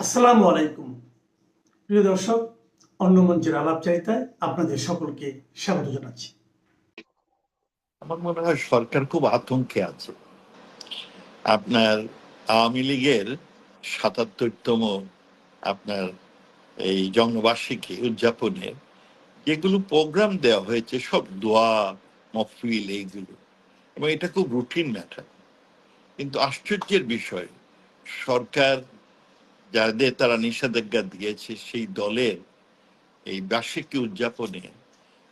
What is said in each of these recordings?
আসসালামু আলাইকুম প্রিয় দর্শক, অন্য মঞ্চের আলাপচারিতায় আপনাদের সকলকে স্বাগত জানাচ্ছি। আমার মনে হয় সরকার খুব আতঙ্কে আছে। আপনার আওয়ামী লীগের ৭৭তম আপনার এই জন্মবার্ষিকী উদযাপনের যেগুলো প্রোগ্রাম দেওয়া হয়েছে সব দোয়া মফিল এইগুলো, এবং এটা খুব রুটিন ম্যাটার। কিন্তু আশ্চর্যের বিষয়, সরকার যাদের তারা নিষেধাজ্ঞা দিয়েছে সেই দলের এই বার্ষিকী উদযাপনে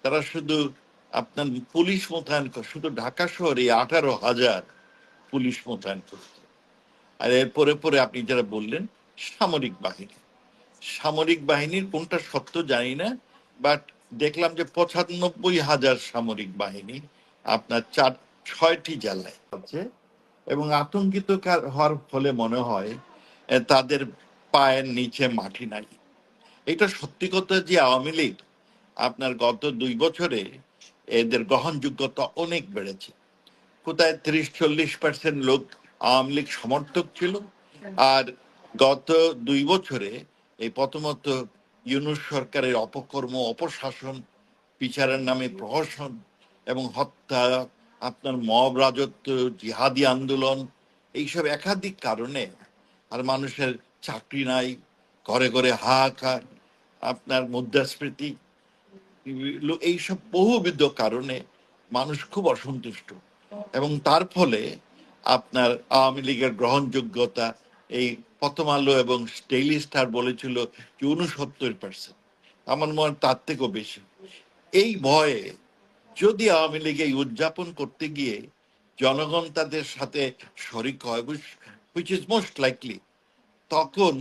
তারা শুধু আপনার পুলিশ মোতায়েন শুধু ঢাকা শহরে 18,000 পুলিশ মোতায়েন করছে। আর এরপরে পরে আপনি যারা বললেন সামরিক বাহিনীর কোনটা সত্য জানি না, বাট দেখলাম যে 95,000 সামরিক বাহিনী আপনার 6টি জেলায় আছে। এবং আতঙ্কিত হওয়ার ফলে মনে হয় তাদের পায়ের নিচে মাটি নাই। এটা সত্যি কথা যে আওয়ামী লীগ আপনার গত 2 বছরে এদের গ্রহণযোগ্যতা অনেক বেড়েছে। কোথায় 30-40% লোক আওয়ামী লীগ সমর্থক ছিল, আর গত 2 বছরে এই প্রথমত ইউনূস সরকারের অপকর্ম, অপশাসন, বিচারের নামে প্রহসন এবং হত্যা, আপনার মব রাজত্ব, জিহাদি আন্দোলন, এইসব একাধিক কারণে আর মানুষের চাকরি নাই, ঘরে ঘরে হাহাকার, আপনার মুদ্রাস্ফীতি, এইসব বহুবিধ কারণে মানুষ খুব অসন্তুষ্ট। এবং তার ফলে আপনার আওয়ামী লীগের গ্রহণযোগ্যতা এই প্রথম আলো এবং ডেইলি স্টার বলেছিল যে 69%, আমার মনে হয় তার থেকেও বেশি। এই ভয়ে যদি আওয়ামী লীগ এই উদযাপন করতে গিয়ে জনগণ তাদের সাথে শরিক হয়, হুইচ ইজ মোস্ট লাইকলি, তখন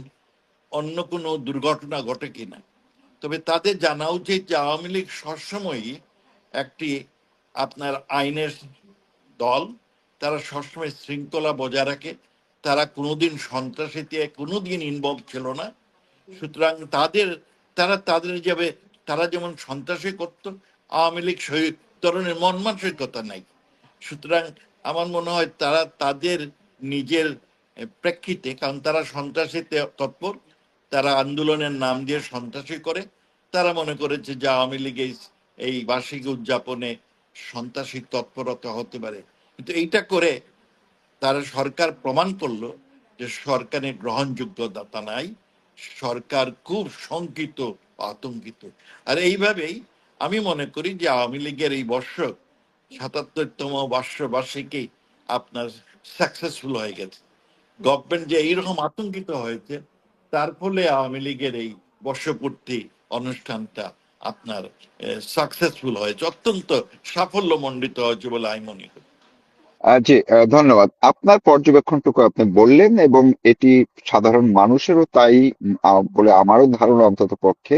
অন্য কোনো দুর্ঘটনা ঘটে কিনা। তবে তাদের জানা উচিত যে আওয়ামী লীগ সবসময়ই একটি আপনার আইনের দল, তারা সবসময় শৃঙ্খলা বজায় রাখে, তারা কোনোদিন সন্ত্রাসীতে কোনোদিন ইনভলভ ছিল না। সুতরাং তাদের যাবে, তারা যেমন সন্ত্রাসী করতো, আওয়ামী লীগ সেই ধরনের মন মানসিকতা নাই। সুতরাং আমার মনে হয় তারা তাদের নিজের প্রেক্ষিতে, কারণ তারা সন্ত্রাসীতে তৎপর, তারা আন্দোলনের নাম দিয়ে সন্ত্রাসী করে, তারা মনে করেছে যে আওয়ামী লীগ এই বার্ষিকী উদযাপনে সন্ত্রাসী তৎপরতা হতে পারে। কিন্তু এইটা করে তারা সরকার প্রমাণ করলো যে সরকারের গ্রহণযোগ্যতা নাই, সরকার খুব শঙ্কিত, আতঙ্কিত। আর এইভাবেই আমি মনে করি যে আওয়ামী লীগের এই বর্ষ ৭৭তম বার্ষিকী আপনার সাকসেসফুল হয়ে গেছে। গভর্নমেন্ট যে এইরকম আতঙ্কিত হয়েছে, তার ফলে আওয়ামী লীগের এই বর্ষপূর্তি অনুষ্ঠানটা আপনার সাকসেসফুল হয়েছে, অত্যন্ত সাফল্যমণ্ডিত হয়েছে বলে আমি মনে করি। জি, ধন্যবাদ। আপনার পর্যবেক্ষণটুকু আপনি বললেন এবং এটি সাধারণ মানুষেরও তাই বলে আমারও ধারণা অন্তত পক্ষে।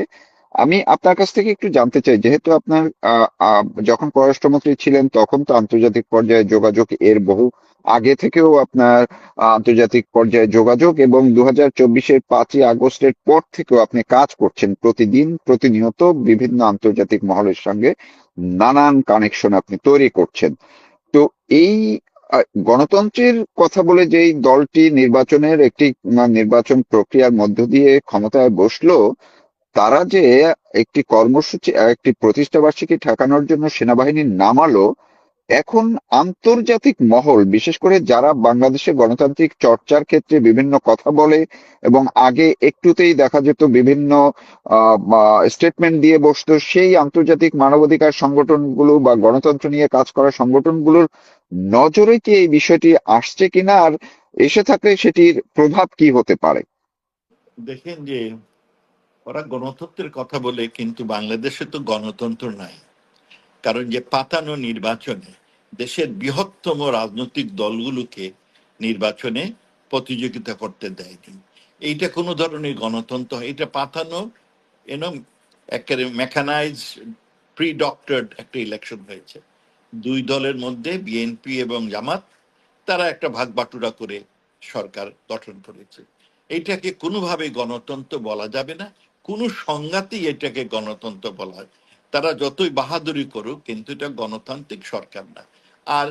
আমি আপনার কাছ থেকে একটু জানতে চাই, যেহেতু আপনার যখন পররাষ্ট্রমন্ত্রী ছিলেন তখন তো আন্তর্জাতিক পর্যায়ে যোগাযোগ এর বহু আগে থেকেও আপনার আন্তর্জাতিক পর্যায়ে যোগাযোগ, এবং 2024-এর 5ই আগস্টের পর থেকেও আপনি কাজ করছেন প্রতিদিন প্রতিনিয়ত বিভিন্ন আন্তর্জাতিক মহলের সঙ্গে নানান কানেকশন আপনি তৈরি করছেন। তো এই গণতন্ত্রের কথা বলে যেই দলটি নির্বাচনের একটি নির্বাচন প্রক্রিয়ার মধ্য দিয়ে ক্ষমতায় বসলো, তারা যে একটি কর্মসূচি একটি প্রতিষ্ঠা বার্ষিকী ঠেকানোর জন্য সেনাবাহিনী নামালো, এখন আন্তর্জাতিক মহল, বিশেষ করে যারা বাংলাদেশে গণতান্ত্রিক চর্চার ক্ষেত্রে বিভিন্ন কথা বলে এবং আগে একটুতেই দেখা যেত বিভিন্ন স্টেটমেন্ট দিয়ে বসতো, সেই আন্তর্জাতিক মানবাধিকার সংগঠনগুলো বা গণতন্ত্র নিয়ে কাজ করা সংগঠনগুলোর নজরে কি এই বিষয়টি আসছে কিনা, আর এসে থাকলে সেটির প্রভাব কি হতে পারে? দেখেন যে ওরা গণতন্ত্রের কথা বলে, কিন্তু বাংলাদেশে তো গণতন্ত্র নাই। কারণ যে পাতানো নির্বাচনে দেশের বৃহত্তম রাজনৈতিক দলগুলোকে নির্বাচনে প্রতিযোগিতা করতে দেয়নি। এইটা কোনো ধরনের গণতন্ত্র, এটা পাতানো একেবারে মেকানাইজ প্রি ডক্টরড একটা ইলেকশন হয়েছে। দুই দলের মধ্যে বিএনপি এবং জামাত, তারা একটা ভাগ বাটুরা করে সরকার গঠন করেছে। এইটাকে কোনোভাবে গণতন্ত্র বলা যাবে না, কোনো সংজ্ঞাতেই এটাকে গণতন্ত্র বলা হয়। তারা যতই বাহাদুরি করুক, কিন্তু এটা গণতান্ত্রিক সরকার না। আর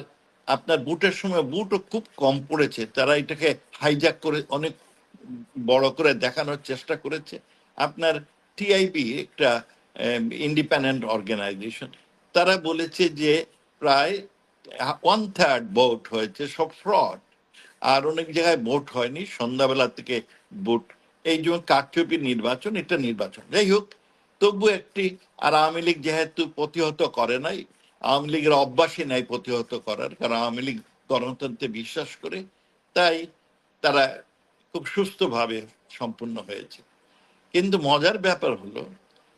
আপনার ভোটের সময় ভোটও খুব কম পড়েছে, তারা এটাকে হাইজ্যাক করে অনেক বড় করে দেখানোর চেষ্টা করেছে। আপনার টিআইবি একটা ইন্ডিপেন্ডেন্ট অর্গানাইজেশন, তারা বলেছে যে প্রায় 1/3 ভোট হয়েছে সব ফ্রড, আর অনেক জায়গায় ভোট হয়নি, সন্ধ্যাবেলা থেকে ভোট, এই যেমন কারচুপি নির্বাচন, এটা নির্বাচন। যাই হোক, তবু একটি, আর আওয়ামী লীগ যেহেতু প্রতিহত করে নাই, আওয়ামী লীগের অভ্যাসই নাই প্রতিহত করার, কারণ আওয়ামী লীগ গণতন্ত্রে বিশ্বাস করে, তাই তারা খুব সুস্থভাবে সম্পূর্ণ হয়েছে। কিন্তু মজার ব্যাপার হলো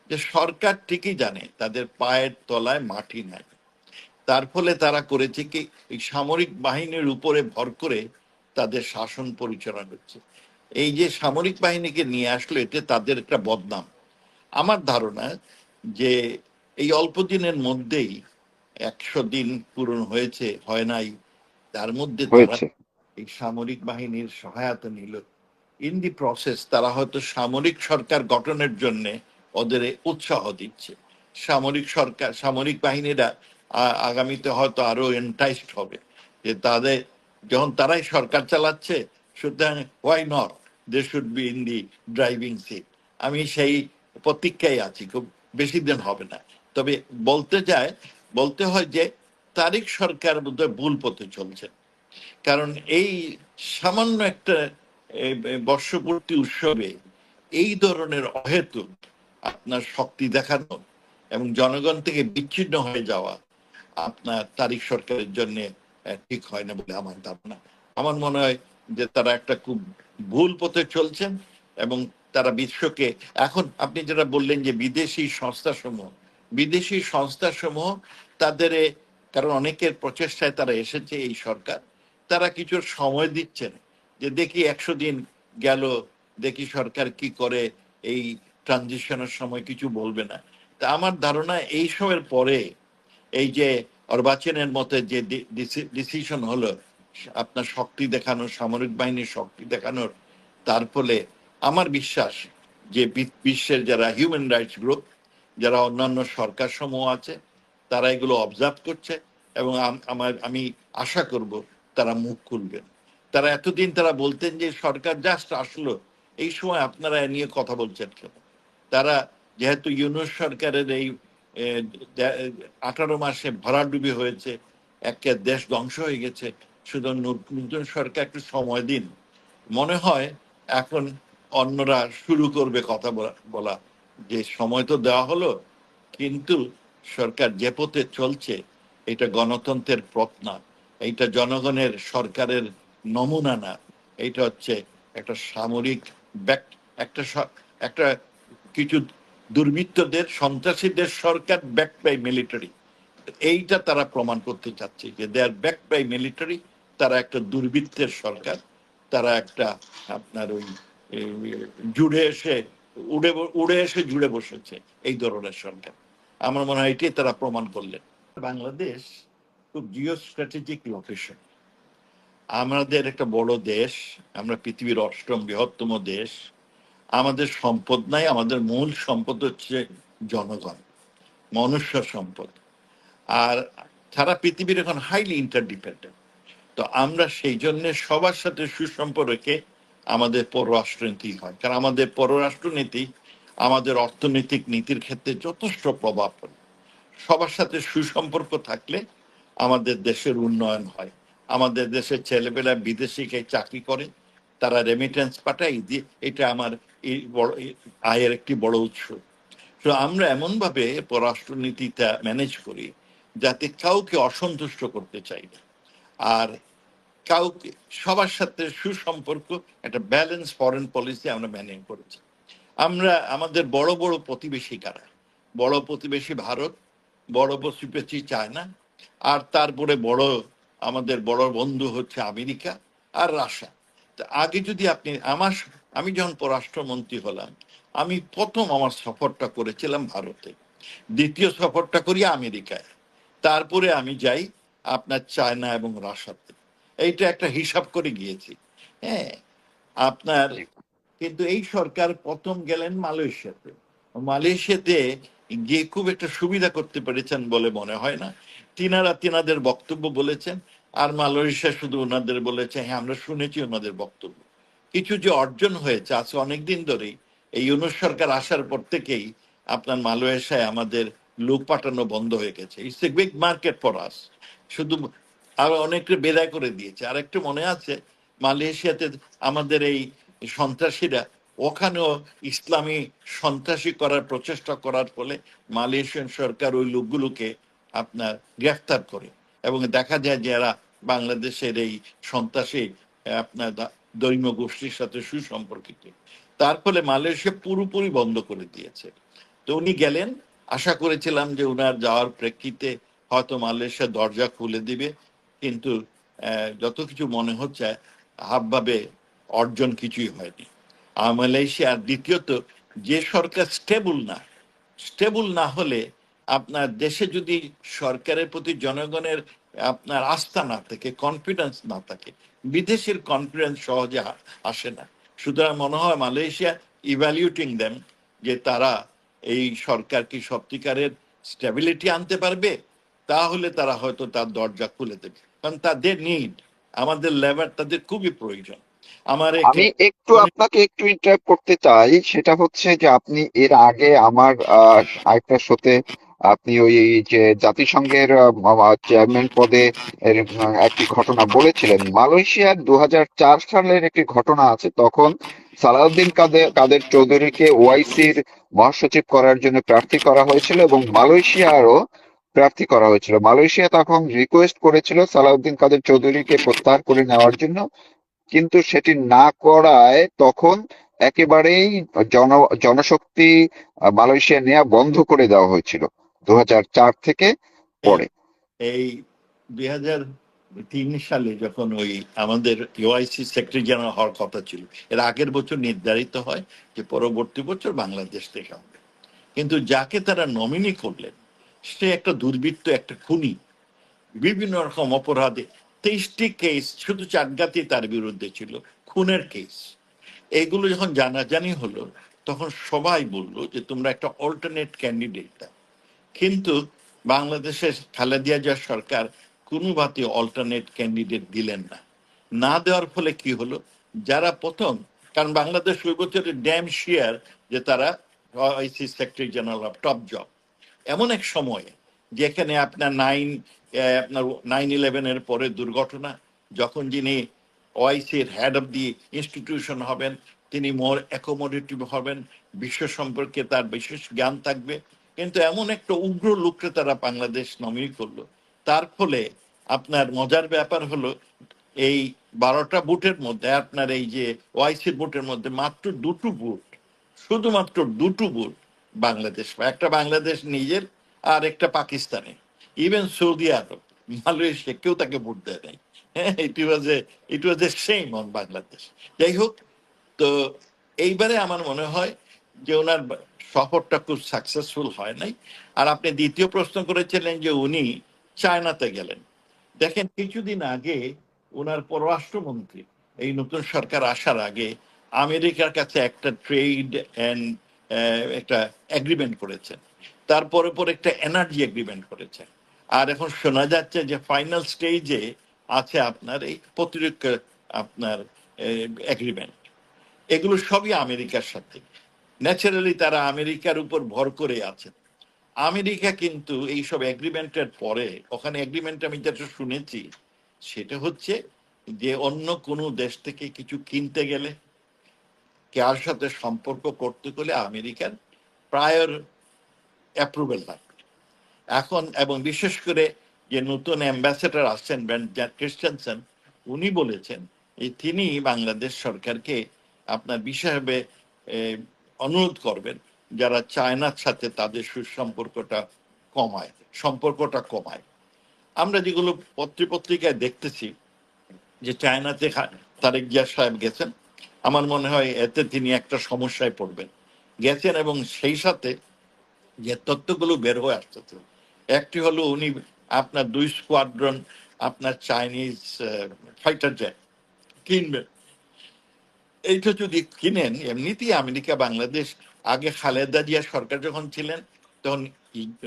যে সরকার ঠিকই জানে তাদের পায়ের তলায় মাটি নাই, তার ফলে তারা করেছে কি, এই সামরিক বাহিনীর উপরে ভর করে তাদের শাসন পরিচালনা করছে। এই যে সামরিক বাহিনীকে নিয়ে আসলো, এতে তাদের একটা বদনাম। আমার ধারণা যে এই অল্প দিনের মধ্যেই 100 দিন পূরণ হয়েছে, হয় নাই, তার মধ্যে তারা হয়েছে। এই সামরিক বাহিনীর সহায়তা নিল। ইন দি প্রসেস তারা হয়তো সামরিক সরকার গঠনের জন্য ওদের উৎসাহ দিচ্ছে। সামরিক বাহিনীরা আগামীতে হয়তো আরো এন্টাইসড হবে, যে তাদের যখন তারাই সরকার চালাচ্ছে, সুতরাং why not, they should be in the driving seat. আমি সেই প্রতীক্ষায় আছি, খুব বেশি দিন হবে না। তবে বলতে হয় যে তারিক সরকার বোধহয় ভুল পথে চলছে, কারণ এই সামান্য একটা বর্ষপূর্তি উৎসবে এই ধরনের অহেতুক আপনার শক্তি দেখানো এবং জনগণ থেকে বিচ্ছিন্ন হয়ে যাওয়া আপনার তারিক সরকারের জন্য ঠিক হয় না বলে আমার ধারণা। আমার মনে হয় যে তারা একটা খুব ভুল পথে চলছেন, এবং তারা বিশ্বকে, এখন আপনি যেটা বললেন যে বিদেশি সংস্থাসমূহ তাদের কারণ অনেকের প্রচেষ্টায় তারা এসেছে এই সরকার, তারা কিছু সময় দিচ্ছেন যে দেখি 100 দিন গেল, দেখি সরকার কি করে, এই ট্রানজিশনের সময় কিছু বলবে না। তা আমার ধারণা এই সময়ের পরে এই যে অর্বাচীনের মতে যে ডিসিশন হলো আপনার শক্তি দেখানোর, সামরিক বাহিনীর শক্তি দেখানোর, তার ফলে আমার বিশ্বাস যে বিশ্বের যারা হিউম্যান রাইটস গ্রুপ, যারা অন্যান্য সরকার সমূহ আছে, তারা এগুলো অবজার্ভ করছে, এবং আমি আশা করব তারা মুখ খুলবেন। তারা এতদিন তারা বলতেন যে সরকার জাস্ট আসলো, এই সময় আপনারা এ নিয়ে কথা বলছেন কেন? তারা যেহেতু ইউনূস সরকারের এই 18 মাসে ভরাডুবি হয়েছে, একটা দেশ ধ্বংস হয়ে গেছে, শুধু নতুন সরকার একটু সময় দিন। মনে হয় এখন অন্যরা শুরু করবে কথা বলা, যে সময় তো দেওয়া হলো, কিন্তু সরকার যে পথে চলছে এটা গণতন্ত্রের পথ না, এইটা জনগণের সরকারের নমুনা না, এইটা হচ্ছে একটা সামরিক একটা একটা কিছু দুর্বৃত্তদের, সন্ত্রাসীদের সরকার ব্যাক বাই মিলিটারি। এইটা তারা প্রমাণ করতে চাচ্ছে যে দে আর ব্যাক বাই মিলিটারি, তারা একটা দুর্বৃত্তের সরকার, তারা একটা আপনার ওই উড়ে এসে জুড়ে বসেছে এই ধরনের সরকার। আমার মনে হয় এটাই তারা প্রমাণ করলেন। বাংলাদেশ খুব জিও স্ট্র্যাটেজিক লোকেশন, আমাদের একটা বড় দেশ, আমরা পৃথিবীর 8ম বৃহত্তম দেশ, আমাদের সম্পদ নাই, আমাদের মূল সম্পদ হচ্ছে জনগণ, মনুষ্য সম্পদ। আর সারা পৃথিবীর এখন হাইলি ইন্টারডিপেন্ডেন্ট। তো আমরা সেই জন্য সবার সাথে সুসম্পর্কে আমাদের পররাষ্ট্রনীতি হয়, কারণ আমাদের পররাষ্ট্রনীতি আমাদের অর্থনৈতিক নীতির ক্ষেত্রে যথেষ্ট প্রভাব পড়ে। সবার সাথে সুসম্পর্ক থাকলে আমাদের দেশের উন্নয়ন হয়। আমাদের দেশের ছেলেপেলা বিদেশিকে চাকরি করে, তারা রেমিটেন্স পাঠায়, দিয়ে এটা আমার এই বড় আয়ের একটি বড় উৎস। তো আমরা এমনভাবে পররাষ্ট্রনীতিটা ম্যানেজ করি যাতে কাউকে অসন্তুষ্ট করতে চাই না, আর কাউকে, সবার সাথে সুসম্পর্ক, একটা ব্যালেন্স ফরেন পলিসি আমরা মেনটেন করেছি। আমরা আমাদের বড় বড় প্রতিবেশী কারা? বড় প্রতিবেশী ভারত, বড় প্রতিবেশী চায়না, আর তারপরে আমাদের বড় বন্ধু হচ্ছে আমেরিকা আর রাশিয়া। আগে যদি আমি যখন পররাষ্ট্রমন্ত্রী হলাম, আমি প্রথম আমার সফরটা করেছিলাম ভারতে, দ্বিতীয় সফরটা করি আমেরিকায়, তারপরে আমি যাই আপনার চায়না এবং রাশিয়াতে। এইটা একটা হিসাব করে গিয়েছি। হ্যাঁ, আপনার কিন্তু এই সরকার প্রথম গেলেন মালয়েশিয়াতে গিয়ে খুব একটা সুবিধা করতে পেরেছেন বলে মনে হয় না। তিনাদের বক্তব্য বলেছেন, আর মালয়েশিয়া শুধু ওনাদের বলেছে হ্যাঁ আমরা শুনেছি ওনাদের বক্তব্য। কিছু যে অর্জন হয়েছে আজ অনেকদিন ধরেই, এই ইউনূস সরকার আসার পর থেকেই আপনার মালয়েশিয়ায় আমাদের লোক পাঠানো বন্ধ হয়ে গেছে। It's a big market for us. শুধু আর অনেককে বেদায় করে দিয়েছে। আর একটু মনে আছে মালয়েশিয়াতে আমাদের এই সন্ত্রাসীরা ওখানেও ইসলামী সন্ত্রাসী করার প্রচেষ্টা করার ফলে মালয়েশিয়ান সরকার ওই লোকগুলোকে আপনার গ্রেফতার করে, এবং দেখা যায় যে এরা বাংলাদেশের এই সন্ত্রাসী আপনার ধর্মীয় গোষ্ঠীর সাথে সুসম্পর্কিত। তার ফলে মালয়েশিয়া পুরোপুরি বন্ধ করে দিয়েছে। তো উনি গেলেন, আশা করেছিলাম যে উনার যাওয়ার প্রেক্ষিতে হয়তো মালয়েশিয়া দরজা খুলে দিবে, কিন্তু যত কিছু মনে হচ্ছে হাবভাবে অর্জন কিছুই হয়নি। আর মালয়েশিয়ার দ্বিতীয়ত, যে সরকার স্টেবল না হলে আপনার দেশে যদি সরকারের প্রতি জনগণের আপনার আস্থা না থাকে, কনফিডেন্স না থাকে, বিদেশের কনফিডেন্স সহজে আসে না। সুতরাং মনে হয় মালয়েশিয়া ইভ্যালুয়েটিং দেম যে তারা এই সরকার কি সত্যিকারের স্টেবিলিটি আনতে পারবে, তাহলে তারা হয়তো তার দরজা খুলে দেবে, কারণ তাদের নিড, আমাদের লেবার তাদের খুবই প্রয়োজন। আমার আমি একটু আপনাকে একটু ইন্টারাপ্ট করতে চাই, সেটা হচ্ছে যে আপনি এর আগে আমার আরেকটা শোতে আপনি ওই যে জাতিসংঘের চেয়ারম্যান পদে একটি ঘটনা বলেছিলেন। মালয়েশিয়ার 2004 সালের একটি ঘটনা আছে, তখন সালাউদ্দিন কাদের চৌধুরীকে ওআইসির মহাসচিব করার জন্য প্রার্থী করা হয়েছিল এবং মালয়েশিয়ারও প্রার্থী করা হয়েছিল। মালয়েশিয়া তখন রিকোয়েস্ট করেছিল সালাউদ্দিন কাদের চৌধুরীকে প্রত্যাহার করে নেওয়ার জন্য, কিন্তু সেটি না করায় তখন একেবারেই জন জনশক্তি মালয়েশিয়া নেওয়া বন্ধ করে দেওয়া হয়েছিল 2004 থেকে এই পরে। এই 2003 সালে যখন ওই আমাদের ইউআইসি সেক্রেটারি জেনারেল হওয়ার কথা ছিল, এর আগের বছর নির্ধারিত হয় যে পরবর্তী বছর বাংলাদেশ থেকে হবে, কিন্তু যাকে তারা নমিনি করলেন সে একটা দুর্বৃত্ত, একটা খুনি, বিভিন্ন রকম অপরাধে 23টি কেস শুধু চাটগাতি তার বিরুদ্ধে ছিল, খুনের কেস। এইগুলো যখন জানাজানি হলো তখন সবাই বললো যে তোমরা একটা অল্টারনেট ক্যান্ডিডেট দাও, কিন্তু বাংলাদেশের খালেদা জিয়া সরকার কোনো ভাতে অল্টারনেট ক্যান্ডিডেট দিলেন না। না দেওয়ার ফলে কি হলো, যারা প্রথম, কারণ বাংলাদেশ ওই বছরের ড্যাম শিয়ার যে তারা IC secretary general of top job, এমন এক সময়ে যেখানে আপনার আপনার 9/11-এর পরে দুর্ঘটনা, যখন যিনি ওআইসির হেড অফ দি ইনস্টিটিউশন হবেন তিনি মোর অ্যাকোমোডেটিভ হবেন, বিশ্ব সম্পর্কে তার বিশেষ জ্ঞান থাকবে, কিন্তু এমন একটা উগ্র লোককে তারা বাংলাদেশ নমিনি করলো। তার ফলে আপনার মজার ব্যাপার হলো এই 12টা বুথের মধ্যে আপনার এই যে ওআইসির বুথের মধ্যে মাত্র 2টো বুথ, শুধুমাত্র 2টো বুথ বাংলাদেশ, একটা বাংলাদেশ নিজের আর একটা পাকিস্তানে, ইভেন সৌদি আরব, মালয়েশিয়া কেউ তাকে ভোট দেয় নাই। হ্যাঁ, ইট ওয়াজ এ সেম অন বাংলাদেশ। যাই হোক, তো এইবারে আমার মনে হয় যে ওনার সফরটা খুব সাকসেসফুল হয় নাই। আর আপনি দ্বিতীয় প্রশ্ন করেছিলেন যে উনি চায়নাতে গেলেন। দেখেন, কিছুদিন আগে ওনার পররাষ্ট্রমন্ত্রী এই নতুন সরকার আসার আগে আমেরিকার কাছে একটা ট্রেড অ্যান্ড একটা এগ্রিমেন্ট করেছেন, তারপরে পরে একটা এনার্জি এগ্রিমেন্ট করেছেন, আর এখন শোনা যাচ্ছে যে ফাইনাল স্টেজে আছে আপনার এই প্রতিরক্ষা আপনার এগ্রিমেন্ট। এগুলো সবই আমেরিকার সাথে, ন্যাচারালি তারা আমেরিকার উপর ভর করে আছেন। আমেরিকা কিন্তু এইসব এগ্রিমেন্টের পরে, ওখানে এগ্রিমেন্ট আমি যেটা শুনেছি সেটা হচ্ছে যে অন্য কোনো দেশ থেকে কিছু কিনতে গেলে, কার সাথে সম্পর্ক করতে গেলে আমেরিকার প্রায়র অ্যাপ্রুভেল লাগবে এখন। এবং বিশেষ করে যে নতুন অ্যাম্বাসেডর আসছেন ক্রিস্টেনসেন, উনি বলেছেন যে তিনি বাংলাদেশ সরকারকে আপনার বিশেষভাবে অনুরোধ করবেন যারা চায়নার সাথে তাদের সম্পর্কটা কমায়। আমরা যেগুলো পত্রিকায় দেখতেছি যে চায়নাতে তারেক জিয়া সাহেব গেছেন, আমার মনে হয় এতে তিনি একটা সমস্যায় পড়বেন। গেছেন এবং সেই সাথে যে তথ্যগুলো বের হয়ে আসতেছে, একটি হলো উনি আপনার 2 স্কোয়াড্রন আপনার চাইনিজ ফাইটার জেট কিনবেন। এইটা যদি কিনেন, এমনিতেই আমেরিকা বাংলাদেশ আগে খালেদা জিয়া সরকার যখন ছিলেন তখন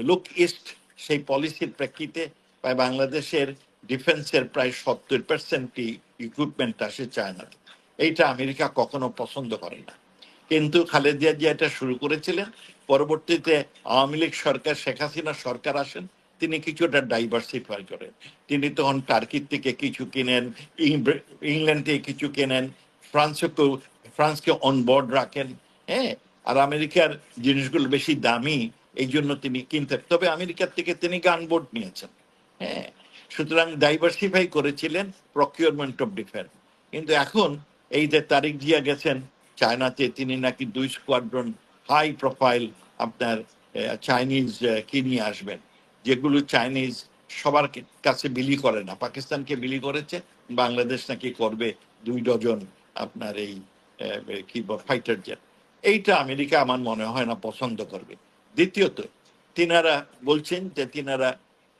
লুক ইস্ট সেই পলিসির প্রেক্ষিতে প্রায় বাংলাদেশের ডিফেন্সের প্রায় 70%ই ইকুইপমেন্ট আসে চায়না। এইটা আমেরিকা কখনো পছন্দ করে না। কিন্তু খালেদা জিয়া এটা শুরু করেছিলেন। পরবর্তীতে আওয়ামী লীগ সরকার, শেখ হাসিনা সরকার আসেন, তিনি কিছুটা ডাইভার্সিফাই করেন। তিনি তখন টার্কির থেকে কিছু কিনেন, ইংল্যান্ড থেকে কিছু কেনেন, ফ্রান্সকে অনবোর্ড রাখেন। হ্যাঁ, আর আমেরিকার জিনিসগুলো বেশি দামি, এই জন্য তিনি কিনতেন। তবে আমেরিকার থেকে তিনি গানবোর্ড নিয়েছেন। হ্যাঁ, সুতরাং ডাইভার্সিফাই করেছিলেন প্রকিউরমেন্ট অফ ডিফেন্স। কিন্তু এখন এই যে তারিক জিয়া গেছেন চায়নাতে, তিনি নাকি 2 স্কোয়াড্রন হাই প্রোফাইল আপনার চাইনিজ কি নিয়ে আসবেন, যেগুলো চাইনিজ সবার কাছে বিলি করে না। পাকিস্তানকে বিলি করেছে, বাংলাদেশ নাকি করবে 2 ডজন আপনার এই কি ফাইটার জেট। এইটা আমেরিকা আমার মনে হয় না পছন্দ করবে। দ্বিতীয়ত, তিনারা বলছেন যে তিনারা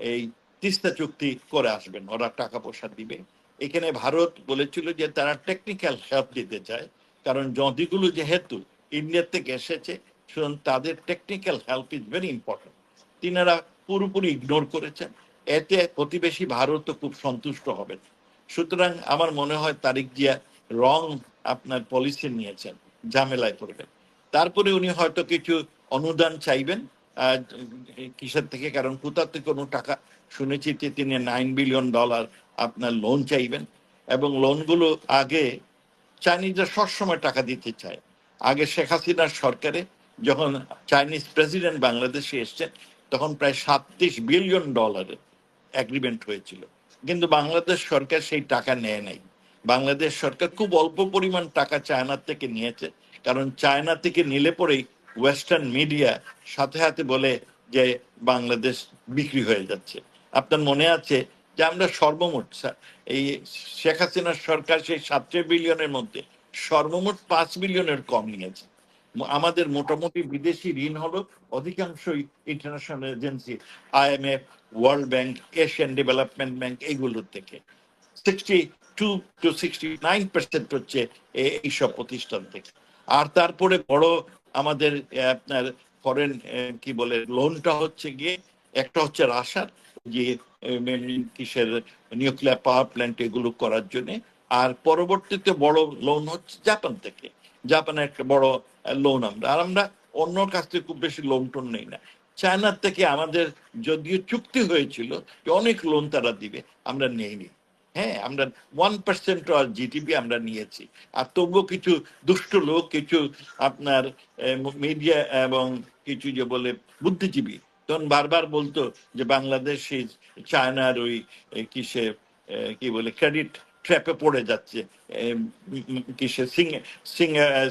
এই তিস্তা চুক্তি করে আসবেন, ওরা টাকা পয়সা দিবে। এখানে ভারত বলেছিল যে তারা টেকনিক্যাল হেল্প দিতে চায়, কারণ নদীগুলো যেহেতু ইন্ডিয়া থেকে এসেছে, সুতরাং তাদের technical help is very important. তিনারা পুরোপুরি ইগনোর করেছেন। এতে প্রতিবেশী ভারতও খুব সন্তুষ্ট হবেন। সুতরাং আমার মনে হয় তারিক জিয়া রং আপনার পলিসি নিয়েছেন, ঝামেলায় পড়বেন। তারপরে উনি হয়তো কিছু অনুদান চাইবেন কিসের থেকে, কারণ কোথা থেকে কোনো টাকা, শুনেছি যে তিনি $9 বিলিয়ন আপনার লোন চাইবেন। এবং লোনগুলো আগে চাইনিজরা সবসময় টাকা দিতে চায়। আগে শেখ হাসিনার সরকারে যখন চাইনিজ প্রেসিডেন্ট বাংলাদেশে এসছেন, তখন প্রায় $37 বিলিয়ন এগ্রিমেন্ট হয়েছিল, কিন্তু বাংলাদেশ সরকার সেই টাকা নেয় নাই। বাংলাদেশ সরকার খুব অল্প পরিমাণ টাকা চায়নার থেকে নিয়েছে, কারণ চায়না থেকে নিলে পরেই ওয়েস্টার্ন মিডিয়া সাথে সাথে বলে যে বাংলাদেশ বিক্রি হয়ে যাচ্ছে। আপনার মনে আছে যে আমরা সর্বমোট এই শেখ হাসিনার সরকার সেই 7 বিলিয়নের মধ্যে সর্বমোট 5 বিলিয়নের কম নিয়েছে। আমাদের মোটামুটি বিদেশি ঋণ হলো অধিকাংশই international agency, IMF, world bank, Asian development bank, এইগুলোর থেকে 62 to 69% হচ্ছে এইসব প্রতিষ্ঠান থেকে। আর তারপরে বড় আমাদের আপনার ফরেন কি বলে লোনটা হচ্ছে গিয়ে, একটা হচ্ছে রাশার যে কিসের নিউক্লিয়ার পাওয়ার প্ল্যান্ট এগুলো করার জন্য, আর পরবর্তীতে বড় লোন হচ্ছে জাপান থেকে। জাপানের একটা বড় লোন আমরা অন্য কাছ থেকে খুব বেশি লোন টোন নেই না। চায়নার থেকে আমাদের যদিও চুক্তি হয়েছিল যে অনেক লোন তারা দিবে, আমরা নেইনি। হ্যাঁ, আমরা 1% আর জিডিপি আমরা নিয়েছি। আর তবুও কিছু দুষ্ট লোক, কিছু আপনার মিডিয়া এবং কিছু যে বলে বুদ্ধিজীবী তখন বারবার বলতো যে বাংলাদেশ চায়নার ওই কিসে কি বলে ক্রেডিট ট্র্যাপে পড়ে যাচ্ছে, কিসে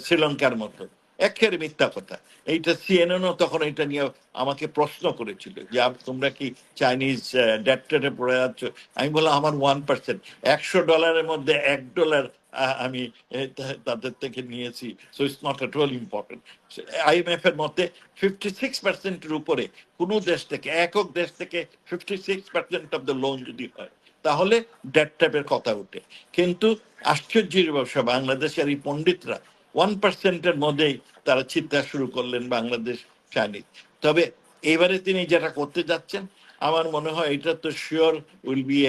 শ্রীলঙ্কার মতো। একেবারে মিথ্যা কথা। এইটা সিএনএনও তখন এটা নিয়ে আমাকে প্রশ্ন করেছিল যে তোমরা কি চাইনিজ ডেটে পড়ে যাচ্ছ। আমি বললাম আমার 1%, $100 মধ্যে $1 আমি তাদের থেকে নিয়েছি। So it's not at all important. IMF এর মতে 56%-এর উপরে কোনো দেশ থেকে, একক দেশ থেকে 56% অফ দ্য লোন যদি হয়, তাহলে ডেট ট্র্যাপের কথা উঠে। কিন্তু আশ্চর্যের ব্যবসা, বাংলাদেশের এই পণ্ডিতরা 1%-এর মধ্যেই তারা চিন্তা শুরু করলেন বাংলাদেশ চাইনিজ। তবে এবারে তিনি যেটা করতে যাচ্ছেন, আমার মনে হয় এটা তো শিওর উইল বি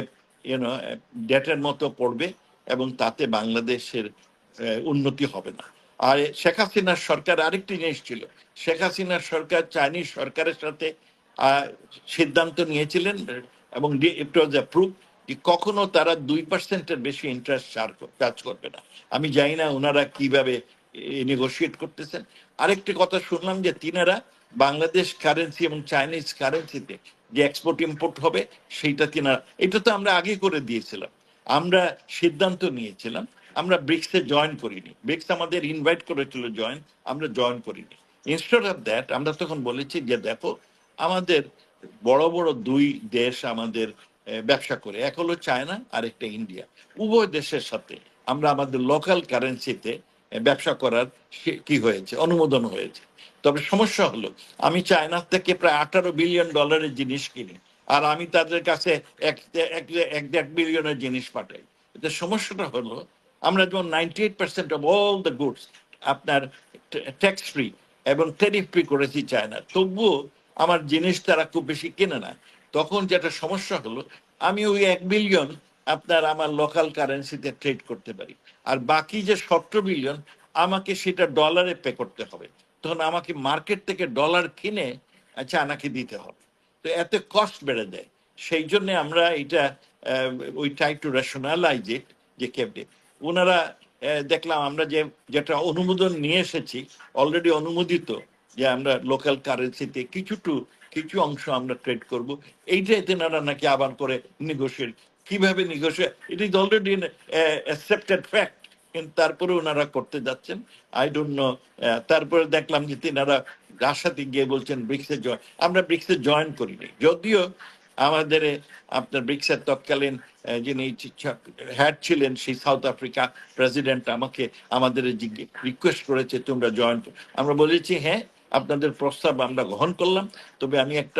ডেটের মতো পড়বে, এবং তাতে বাংলাদেশের উন্নতি হবে না। আর শেখ হাসিনার সরকার আরেকটি জিনিস ছিল, শেখ হাসিনার সরকার চাইনিজ সরকারের সাথে সিদ্ধান্ত নিয়েছিলেন এবং ইট ওয়াজ অ্যাপ্রুভ যে কখনো তারা 2%-এর বেশি ইন্টারেস্ট চার্জ করবে না। আমি জানি না ওনারা কিভাবে নেগোশিয়েট করতেছেন। আরেকটি কথা শুনলাম যে তিনারা বাংলাদেশ কারেন্সি এবং চাইনিজ কারেন্সিতে যে এক্সপোর্ট ইম্পোর্ট হবে সেইটা তিনারা, এটা তো আমরা আগে করে দিয়েছিলাম। আমরা সিদ্ধান্ত নিয়েছিলাম, আমরা ব্রিক্সে জয়েন করিনি। ব্রিক্স আমাদের ইনভাইট করেছিল জয়েন, আমরা জয়েন করিনি। ইনস্টেড অফ দ্যাট আমরা তখন বলেছি যে দেখো, আমাদের বড় বড় 2 দেশ আমাদের ব্যবসা করে, এক হলো চায়না আর একটা ইন্ডিয়া। উভয় দেশের সাথে আমরা আমাদের লোকাল কারেন্সিতে ব্যবসা করার কি হয়েছে, অনুমোদন হয়েছে। তবে সমস্যা হলো আমি চায়নার থেকে প্রায় $18 বিলিয়ন জিনিস কিনি, আর আমি তাদের কাছে 1.5 বিলিয়নের জিনিস পাঠাই। এতে সমস্যাটা হলো আমরা যেমন 98% অফ অল দ্য গুডস আপনার ট্যাক্স ফ্রি এবং ট্যারিফ ফ্রি করেছি চায়না, তবুও আমার জিনিস তারা খুব বেশি কেনে না। তখন যেটা সমস্যা হলো, আমি ওই 1 বিলিয়ন আপনার আমার লোকাল কারেন্সিতে ট্রেড করতে পারি। আর বাকি যে 17 বিলিয়ন আমাকে সেটা ডলারে পে করতে হবে, তখন আমাকে মার্কেট থেকে ডলার কিনে চায়নাকে দিতে হবে। তো এতে কস্ট বেড়ে যায়। সেই জন্য আমরা এটা উই ট্রাই টু রেশনালাইজ ইট, যে কেমনে ওনারা দেখলাম আমরা যেটা অনুমোদন নিয়ে এসেছি অলরেডি অনুমোদিত, যে আমরা লোকাল কারেন্সিতে কিছু অংশ আমরা ট্রেড করব, এইটাই তেনারা নাকি আবার করে নেগোশিয়েট। কিভাবে negotiate, it is already accepted fact, কিন্তু তারপরে ওনারা করতে যাচ্ছেন, আই ডোন্ট নো। তারপরে দেখলাম যে তিনারা রাশাতে গিয়ে বলছেন ব্রিক্সে জয়েন। আমরা ব্রিক্সে জয়েন করিনি, যদিও আমাদের আপনার ব্রিক্সের তৎকালীন যিনি হেড ছিলেন সেই সাউথ আফ্রিকা প্রেসিডেন্ট আমাদের রিকোয়েস্ট করেছে তোমরা জয়েন। আমরা বলেছি হ্যাঁ, আপনাদের প্রস্তাব আমরা গ্রহণ করলাম, তবে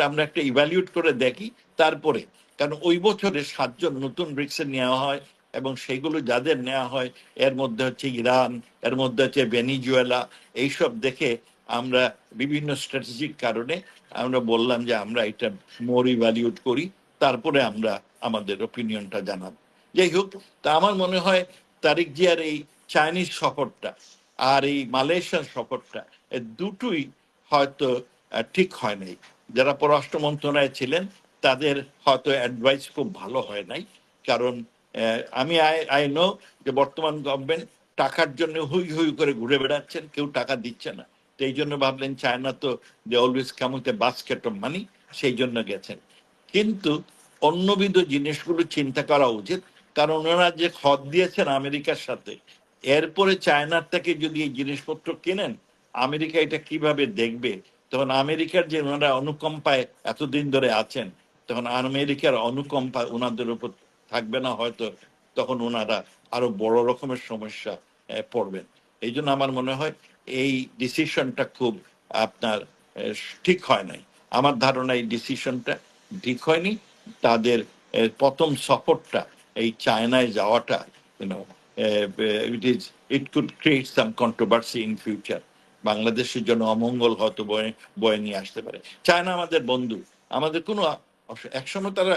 আমরা একটা ইভ্যালুয়েট করে দেখি তারপরে। কারণ ওই বছরে 7 জন নতুন ব্রিক্সে নেওয়া হয়, এবং সেইগুলো যাদের নেওয়া হয় এর মধ্যে হচ্ছে ইরান, এর মধ্যে হচ্ছে ভেনিজুয়েলা। এইসব দেখে আমরা বিভিন্ন স্ট্র্যাটেজিক কারণে আমরা বললাম যে আমরা এটা মোর ইভ্যালুয়েট করি, তারপরে আমরা আমাদের ওপিনিয়নটা জানাবো। যাই হোক, তা আমার মনে হয় তারিক জিয়ার এই চাইনিজ সফরটা আর এই মালয়েশিয়ান সফরটা, এই দুটোই হয়তো ঠিক হয় নাই। যারা পররাষ্ট্র মন্ত্রণালয়ে ছিলেন তাদের হয়তো অ্যাডভাইস খুব ভালো হয় নাই। কারণ আমি আই নো যে বর্তমান গভর্নমেন্ট টাকার জন্য হুই হুই করে ঘুরে বেড়াচ্ছেন, কেউ টাকা দিচ্ছে না। তো এই জন্য ভাবলেন চায়না তো they always come with a basket of money, সেই জন্য গেছেন। কিন্তু অন্যবিধ জিনিসগুলো চিন্তা করা উচিত, কারণ ওনারা যে খত দিয়েছেন আমেরিকার সাথে, এরপরে চায়নার থেকে যদি এই জিনিসপত্র কেনেন, আমেরিকা এটা কিভাবে দেখবে? তখন আমেরিকার যে ওনারা অনুকম্পায় এতদিন ধরে আছেন, তখন আমেরিকার অনুকম্পা ওনাদের উপর থাকবে না হয়তো, তখন ওনারা আরো বড় রকমের সমস্যা পড়বেন। এই জন্য আমার মনে হয় এই ডিসিশনটা খুব আপনার ঠিক হয় নাই। আমার ধারণা এই ডিসিশনটা ঠিক হয়নি। তাদের প্রথম সফরটা এই চায়নায় যাওয়াটা, it could create some controversy in future. বাংলাদেশের জন্য অমঙ্গল হয়তো বয়ে নিয়ে আসতে পারে। চায়না আমাদের বন্ধু, আমাদের কোনো একসময় তারা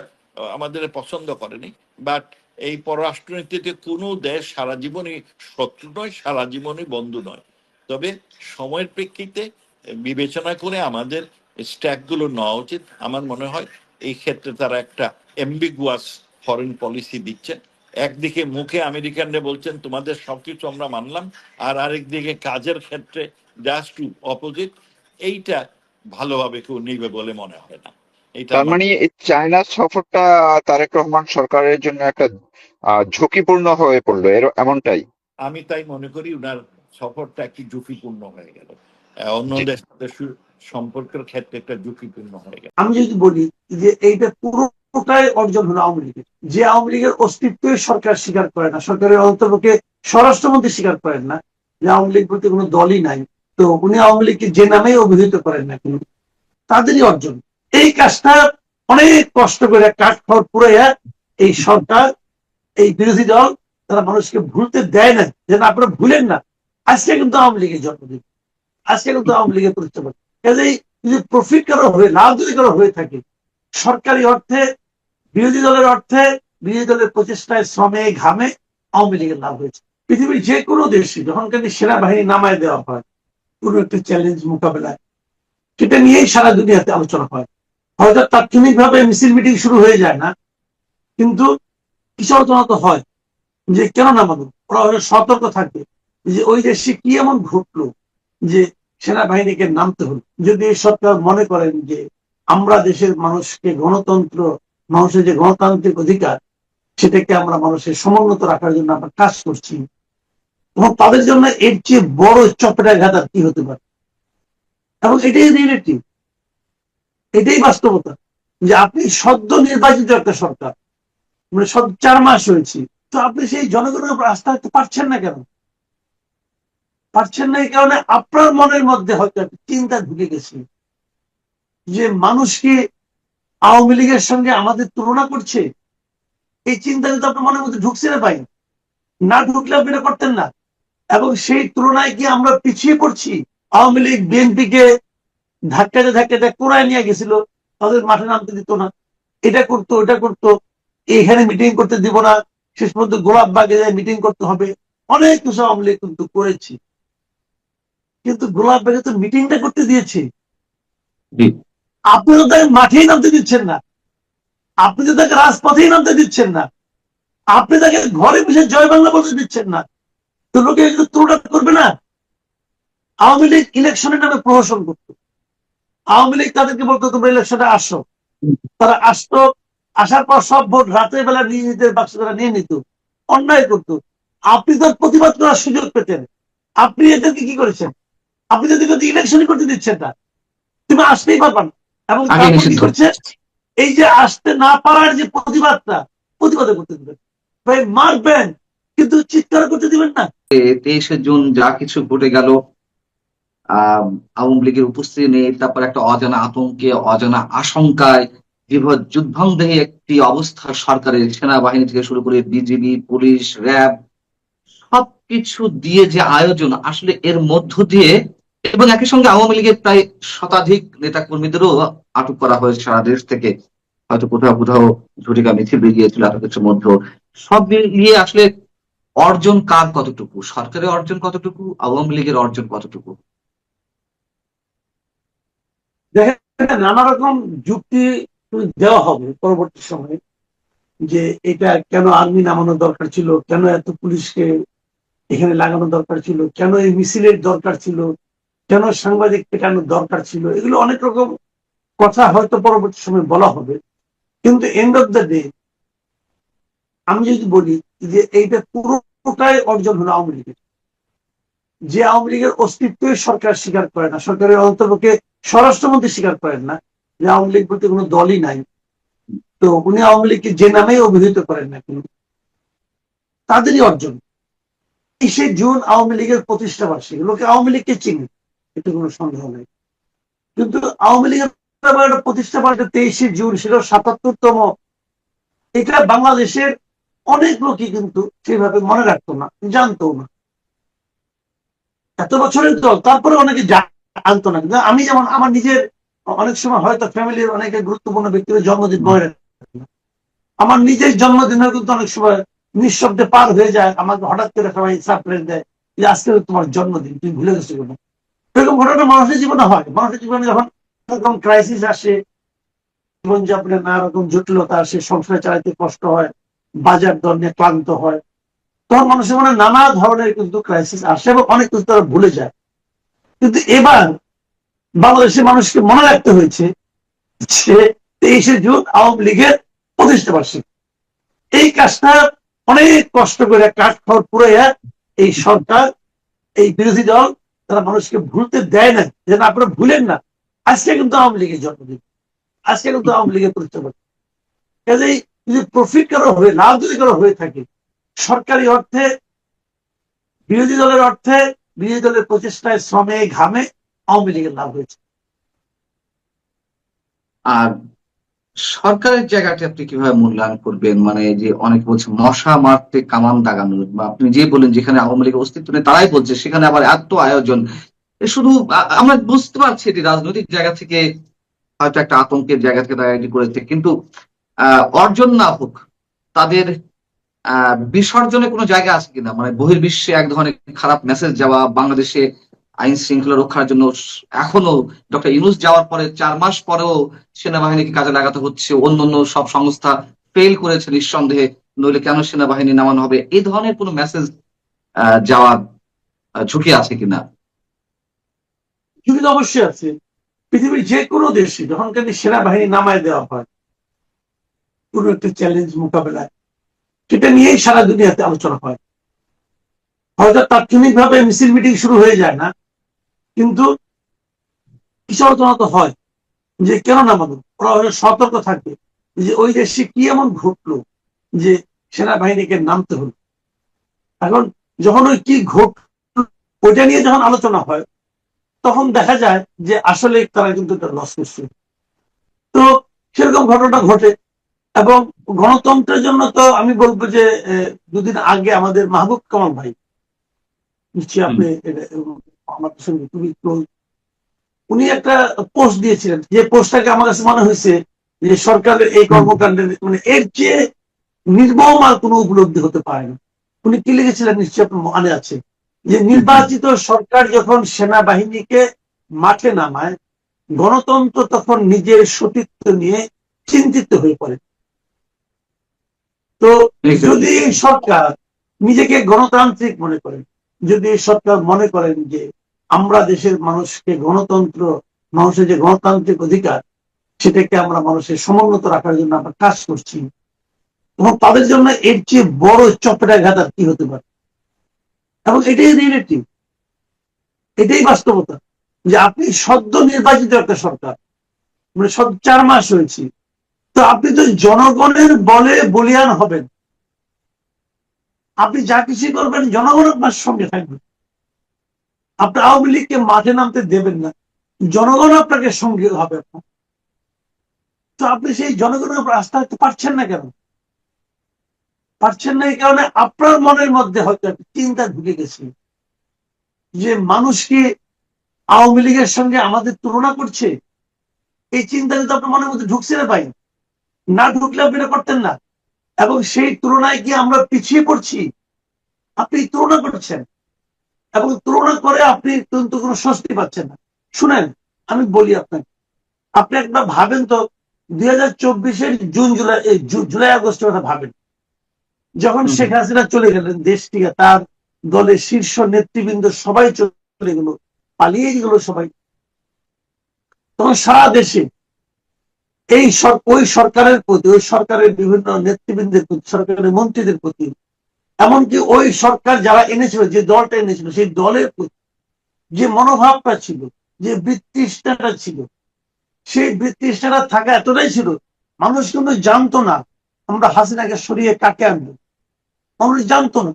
আমাদের পছন্দ করেনি, বাট এই পররাষ্ট্রনীতিতে কোনো দেশ সারা জীবনই শত্রু নয়, সারা জীবনই বন্ধু নয়। তবে সময়ের প্রেক্ষিতে বিবেচনা করে আমাদের স্ট্যাকগুলো নেওয়া উচিত। আমার মনে হয় এই ক্ষেত্রে তারা একটা এম্বিগুয়াস ফরেন পলিসি দিচ্ছেন। একদিকে মুখে আমেরিকানরা বলছেন তোমাদের সবকিছু আমরা মানলাম, আর আরেকদিকে কাজের ক্ষেত্রে জাস্ট টু অপোজিট। এইটা ভালোভাবে কেউ নিবে বলে মনে হয় না। এইটা তার আমার মানে এই চায়না সফরটা তারেক রহমান সরকারের জন্য একটা ঝুঁকিপূর্ণ হয়ে পড়লো, এমনটাই? আমি তাই মনে করি ওনার সফরটা একটি ঝুঁকিপূর্ণ হয়ে গেল, জি। অন্যদের সাথে সম্পর্কের ক্ষেত্রে একটা ঝুঁকিপূর্ণ হয়ে গেল। আমি যদি বলি যে এইটা পুরোটাই অর্জন হলো আওয়ামী লীগের, যে আওয়ামী লীগের অস্তিত্বই সরকার স্বীকার করে না, সরকারের অন্তর্পক্ষে স্বরাষ্ট্রমন্ত্রী স্বীকার করেন না যে আওয়ামী লীগ বলতে কোনো দলই নাই। তো উনি আওয়ামী লীগকে যে নামেই অভিহিত করেন না কেন, তাদেরই অর্জন। এই কাজটা অনেক কষ্ট করে কাঠ খড় পুরাইয়া এই সরকার, এই বিরোধী দল, তারা মানুষকে ভুলতে দেয় না, যেন আপনারা ভুলেন না আজকে কিন্তু আওয়ামী লীগের জন্মদিন, আজকে কিন্তু আওয়ামী লীগের প্রতিষ্ঠা। কাজেই যদি প্রফিট কারো হয়ে, লাভ যদি কারো হয়ে থাকে সরকারি অর্থে, বিরোধী দলের অর্থে, বিরোধী দলের প্রচেষ্টায়, শ্রমে, ঘামে আওয়ামী লীগের লাভ হয়েছে। পৃথিবীর যে কোনো দেশে যখন কিন্তু সেনাবাহিনী নামায় দেওয়া হয় কোনো একটা চ্যালেঞ্জ মোকাবেলায়, সেটা নিয়েই সারা দুনিয়াতে আলোচনা হয়। হয়তো তাৎক্ষণিকভাবে মিছিল মিটিং শুরু হয়ে যায় না, কিন্তু কিছু আলোচনা তো হয় যে কেন নামানো। ওরা সতর্ক থাকে যে ওই দেশে কি এমন ঘটলো যে সেনাবাহিনীকে নামতে হলো। যদি এই সরকার মনে করেন যে আমরা দেশের মানুষকে গণতন্ত্র, মানুষের যে গণতান্ত্রিক অধিকার, সেটাকে আমরা মানুষের সমুন্নত রাখার জন্য আমরা কাজ করছি, এবং তাদের জন্য এর চেয়ে বড় চপেটাঘাত আর কি হতে পারে। এবং এটাই রিয়েলিটি, এটাই বাস্তবতা, যে আপনি সদ্য নির্বাচিত একটা সরকার, মানে 4 মাস হয়েছে, তো আপনি সেই জনগণের উপর আস্থা রাখতে পারছেন না কেন? পারছেন না এই কারণে আপনার মনের মধ্যে হয়তো একটা চিন্তা ঢুকে গেছে যে মানুষকে আওয়ামী লীগের সঙ্গে আমাদের তুলনা করছে। এই চিন্তা কিন্তু আপনার মনের মধ্যে ঢুকছে না ভাই, না ঢুকলে আপনি এটা করতেন না। এবং সেই তুলনায় কি আমরা পিছিয়ে পড়ছি? আওয়ামী লীগ বিএনপিকে ধাক্কাতে ধাক্কাতে কোরায় নিয়ে গেছিল, তাদের মাঠে নামতে দিত না, এটা করতো ওটা করতো। এইখানে মিটিং করতে দিব না, শেষ পর্যন্ত গোলাপবাগে যায় মিটিং করতে হবে, অনেক কিছু আওয়ামী লীগ কিন্তু করেছি। কিন্তু গোলাপবাগে তো মিটিংটা করতে দিয়েছি, আপনি তো তাকে মাঠেই নামতে দিচ্ছেন না, আপনি তো তাকে রাজপথেই নামতে দিচ্ছেন না, আপনি তাকে ঘরে বসে জয় বাংলা বলতে দিচ্ছেন না, তো লোকে একটু তুলনা করবে না? আওয়ামী লীগ ইলেকশনের নামে প্রহসন করতো, আওয়ামী লীগ তাদেরকে বলতো তোমরা ইলেকশনে আসো, তারা আসতো, আসার পর সব ভোট রাতের বেলা নিজেদের বাক্স তারা নিয়ে নিত, অন্যায় করতো। আপনি তো প্রতিবাদ করার সুযোগ পেতেন, আপনি এদেরকে কি করেছেন? আপনি যদি ইলেকশনই করতে দিচ্ছেন না, তুমি আসতেই পারবা না। এবং তারপর কি করছে, এই যে আসতে না পারার যে প্রতিবাদটা, প্রতিবাদ করতে দিবেন, ভাই মারবেন কিন্তু চিৎকার করতে দিবেন না। 23শে জুন যা কিছু ঘটে গেল, আওয়ামী লীগের উপস্থিতি নেই, তারপর একটা অজানা আতঙ্কে, অজানা আশঙ্কায়, যুদ্ধংদেহী একটি অবস্থা সরকারের, সেনাবাহিনী থেকে শুরু করে বিজিবি, পুলিশ, র্যাব, সবকিছু দিয়ে যে আয়োজন, আসলে এর মধ্য দিয়ে, এবং একই সঙ্গে আওয়ামী লীগের প্রায় শতাধিক নেতা কর্মীদেরও আটক করা হয়েছে সারা দেশ থেকে, হয়তো কোথাও কোথাও ঝটিকা মিছিল বেরিয়েছিল আটকের মধ্যে। সব মিলিয়ে আসলে অর্জন কার কতটুকু, সরকারের অর্জন কতটুকু, আওয়ামী লীগের অর্জন কতটুকু? দেখেন, নানা রকম যুক্তি দেওয়া হবে পরবর্তী সময়ে, যে এটা কেন আর্মি নামানো দরকার ছিল, কেন এত পুলিশকে এখানে লাগানো দরকার ছিল, কেন এই মিছিলের দরকার ছিল, কেন সাংবাদিক পেটানোর দরকার ছিল, এগুলো অনেক রকম কথা হয়তো পরবর্তী সময় বলা হবে। কিন্তু এন্ড অফ দ্য ডে আমি যদি বলি যে এইটা পুরোটাই অর্জন হলো আওয়ামী লীগের, যে আওয়ামী লীগের অস্তিত্বই সরকার স্বীকার করে না, সরকারের অন্তর্পক্ষে স্বরাষ্ট্রমন্ত্রী স্বীকার করেন না যে আওয়ামী লীগ বলতে কোনো দলই নাই, তো উনি আওয়ামী লীগকে যে নামেই অভিহিত করেন না কেন, তাদেরই অর্জন। 23শে জুন আওয়ামী লীগের প্রতিষ্ঠা বার্ষিকী, লোকে আওয়ামী লীগকে চিনে, এতে কোনো সন্দেহ নেই। কিন্তু আওয়ামী লীগের প্রতিষ্ঠা বার্ষিকী 23শে জুন, সেটা 77তম, এটা বাংলাদেশের অনেক লোকই কিন্তু সেভাবে মনে রাখতো না, জানতো না। এত বছরের দল, তারপরে অনেকে জানতো না। কিন্তু আমি যেমন আমার নিজের অনেক সময় হয়তো ফ্যামিলির অনেকে গুরুত্বপূর্ণ ব্যক্তিদের জন্মদিন মনে রাখি না, আমার নিজের জন্মদিনে কিন্তু অনেক সময় নিঃশব্দে পার হয়ে যায়, আমাকে হঠাৎ করে সবাই সারপ্রাইজ দেয় যে আজকে তোমার জন্মদিন, তুমি ভুলে গেছো কেন। এরকম ঘটনা মানুষের জীবনে হয়। মানুষের জীবনে যখন এরকম ক্রাইসিস আসে, জীবনযাপনের নানা রকম জটিলতা আসে, সংসারে চালাইতে কষ্ট হয়, বাজার দর নিয়ে ক্লান্ত হয়, তখন মানুষের মনে নানা ধরনের কিন্তু ক্রাইসিস আসে এবং অনেক কিছু তারা ভুলে যায়। কিন্তু এবার বাংলাদেশের মানুষকে মনে রাখতে হয়েছে যে 23শে জুন আওয়ামী লীগের প্রতিষ্ঠা বার্ষিকী। এই কাজটা অনেক কষ্ট করে কাঠ খড় পুড়াইয়া এই সরকার, এই বিরোধী দল, তারা মানুষকে ভুলতে দেয় না, যেন আপনারা ভুলেন না আজকে কিন্তু আওয়ামী লীগের জন্মদিন, আজকে কিন্তু আওয়ামী লীগের প্রতিষ্ঠা বার্ষিকী। কাজেই যদি প্রফিট কারো হয়ে, লাভ যদি কারো হয়ে থাকে, সরকারি অর্থে, বিরোধী দলের অর্থে, বিরোধী দলের প্রচেষ্টায়, শ্রমে, ঘামে আওয়ামী লীগের লাভ হয়েছে। আর সরকারের জায়গাটা আপনি কিভাবে মূল্যায়ন করবেন? মানে যে অনেক বলছে মশা মারতে কামান দাগানো, বা আপনি যে বলেন যেখানে আওয়ামী লীগের অস্তিত্ব নেই তারাই বলছে সেখানে আবার এত আয়োজন। শুধু আমরা বুঝতে পারছি এটি রাজনৈতিক জায়গা থেকে, হয়তো একটা আতঙ্কের জায়গা থেকে তারা এটি করেছে, কিন্তু অর্জন না হোক, তাদের বিসর্জনে কোনো জায়গা আছে কিনা? মানে বহির্বিশ্বে এক ধরনের খারাপ মেসেজ যাওয়া, বাংলাদেশে আইন শৃঙ্খলা রক্ষার জন্য এখনো ডক্টর ইউনূস যাওয়ার পরে 4 মাস পরেও সেনাবাহিনীকে কাজে লাগাতে হচ্ছে, অন্যান্য সব সংস্থা ফেল করেছে নিঃসন্দেহে, নইলে কেন সেনাবাহিনী নামানো হবে, এই ধরনের কোনো মেসেজ যাওয়ার ঝুঁকি আছে কিনা? ঝুঁকি তো অবশ্যই আছে। পৃথিবীর যে কোনো দেশে যখন কিন্তু সেনাবাহিনী নামায় দেওয়া হয় কোনো একটা চ্যালেঞ্জ মোকাবেলায়, সেটা নিয়েই সারা দুনিয়াতে আলোচনা হয়। হয়তো তাৎক্ষণিকভাবে মিছিল মিটিং শুরু হয়ে যায় না, কিন্তু কিছু আলোচনা তো হয় যে কেন নামানো, ওরা হয়তো সতর্ক থাকবে যে ওই দেশে কি এমন ঘটলো যে সেনাবাহিনীকে নামতে হলো। এখন যখন ওই কি ঘটলো ওইটা নিয়ে যখন আলোচনা হয়, তখন দেখা যায় যে আসলে তারা কিন্তু লস করছে। তো সেরকম ঘটনা ঘটে। এবং গণতন্ত্রের জন্য তো আমি বলবো যে দুদিন আগে আমাদের মাহবুব কামাল ভাই, নিশ্চয়ই আপনি আমার সঙ্গে খুবই ক্লোজ, উনি একটা পোস্ট দিয়েছিলেন, যে পোস্টটাকে আমার কাছে মনে হয়েছে যে সরকারের এই কর্মকাণ্ডের মানে এর চেয়ে নির্মমার কোনো উপলব্ধি হতে পারে না। উনি কি লিখেছিলেন নিশ্চয় আপনার মনে আছে, যে নির্বাচিত সরকার যখন সেনাবাহিনীকে মাঠে নামায়, গণতন্ত্র তখন নিজের সতীত্ব নিয়ে চিন্তিত হয়ে পড়ে। তো যদি এই সরকার নিজেকে গণতান্ত্রিক মনে করেন, যদি এই সরকার মনে করেন যে আমরা দেশের মানুষকে গণতন্ত্র, মানুষের যে গণতান্ত্রিক অধিকার, সেটাকে আমরা মানুষের সমুন্নত রাখার জন্য আমরা কাজ করছি, এবং তাদের জন্য এর চেয়ে বড় চপেটাঘাত আর কি হতে পারে। এবং এটাই রিয়েলিটি, এটাই বাস্তবতা, যে আপনি সদ্য নির্বাচিত একটা সরকার, মানে 4 মাস হয়েছে, তো আপনি তো জনগণের বলে বলিয়ান হবেন। আপনি যা কিছু করবেন জনগণ আপনার সঙ্গে থাকবে। আপনি আওয়ামী লীগকে মাঠে নামতে দেবেন না, জনগণ আপনাকে সঙ্গে হবে। তো আপনি সেই জনগণের উপর আস্থা রাখতে পারছেন না কেন? পারছেন না এই কারণে আপনার মনের মধ্যে হয়তো একটা চিন্তা ঢুকে গেছে, যে মানুষ কি আওয়ামী লীগের সঙ্গে আমাদের তুলনা করছে। এই চিন্তা কিন্তু আপনার মনের মধ্যে ঢুকছে না ভাই, না ঢুকলে আপনি এটা করতেন না। এবং সেই তুলনায় কি আমরা পিছিয়ে পড়ছি? আপনি তুলনা করছেন, এবং তুলনা করে আপনি কিন্তু কোনো স্বস্তি পাচ্ছেন না। শুনেন, আমি বলি আপনাকে, আপনি একবার ভাবেন তো, 2024-এর জুন জুলাই জুলাই আগস্টের কথা ভাবেন, যখন শেখ হাসিনা চলে গেলেন দেশ থেকে, তার দলের শীর্ষ নেতৃবৃন্দ সবাই চলে গেল, পালিয়ে গেল সবাই, তখন সারা দেশে এই ওই সরকারের প্রতি, ওই সরকারের বিভিন্ন নেতৃবৃন্দের প্রতি, সরকারের মন্ত্রীদের প্রতি, এমনকি ওই সরকার যারা এনেছিল, যে দলটা এনেছিল, সেই দলের প্রতি যে মনোভাবটা ছিল, যে বিতৃষ্ণাটা ছিল, সেই বিতৃষ্ণাটা থাকা এতটাই ছিল, মানুষ কিন্তু জানতো না আমরা হাসিনাকে সরিয়ে কাকে আনবো। মানুষ জানতো না।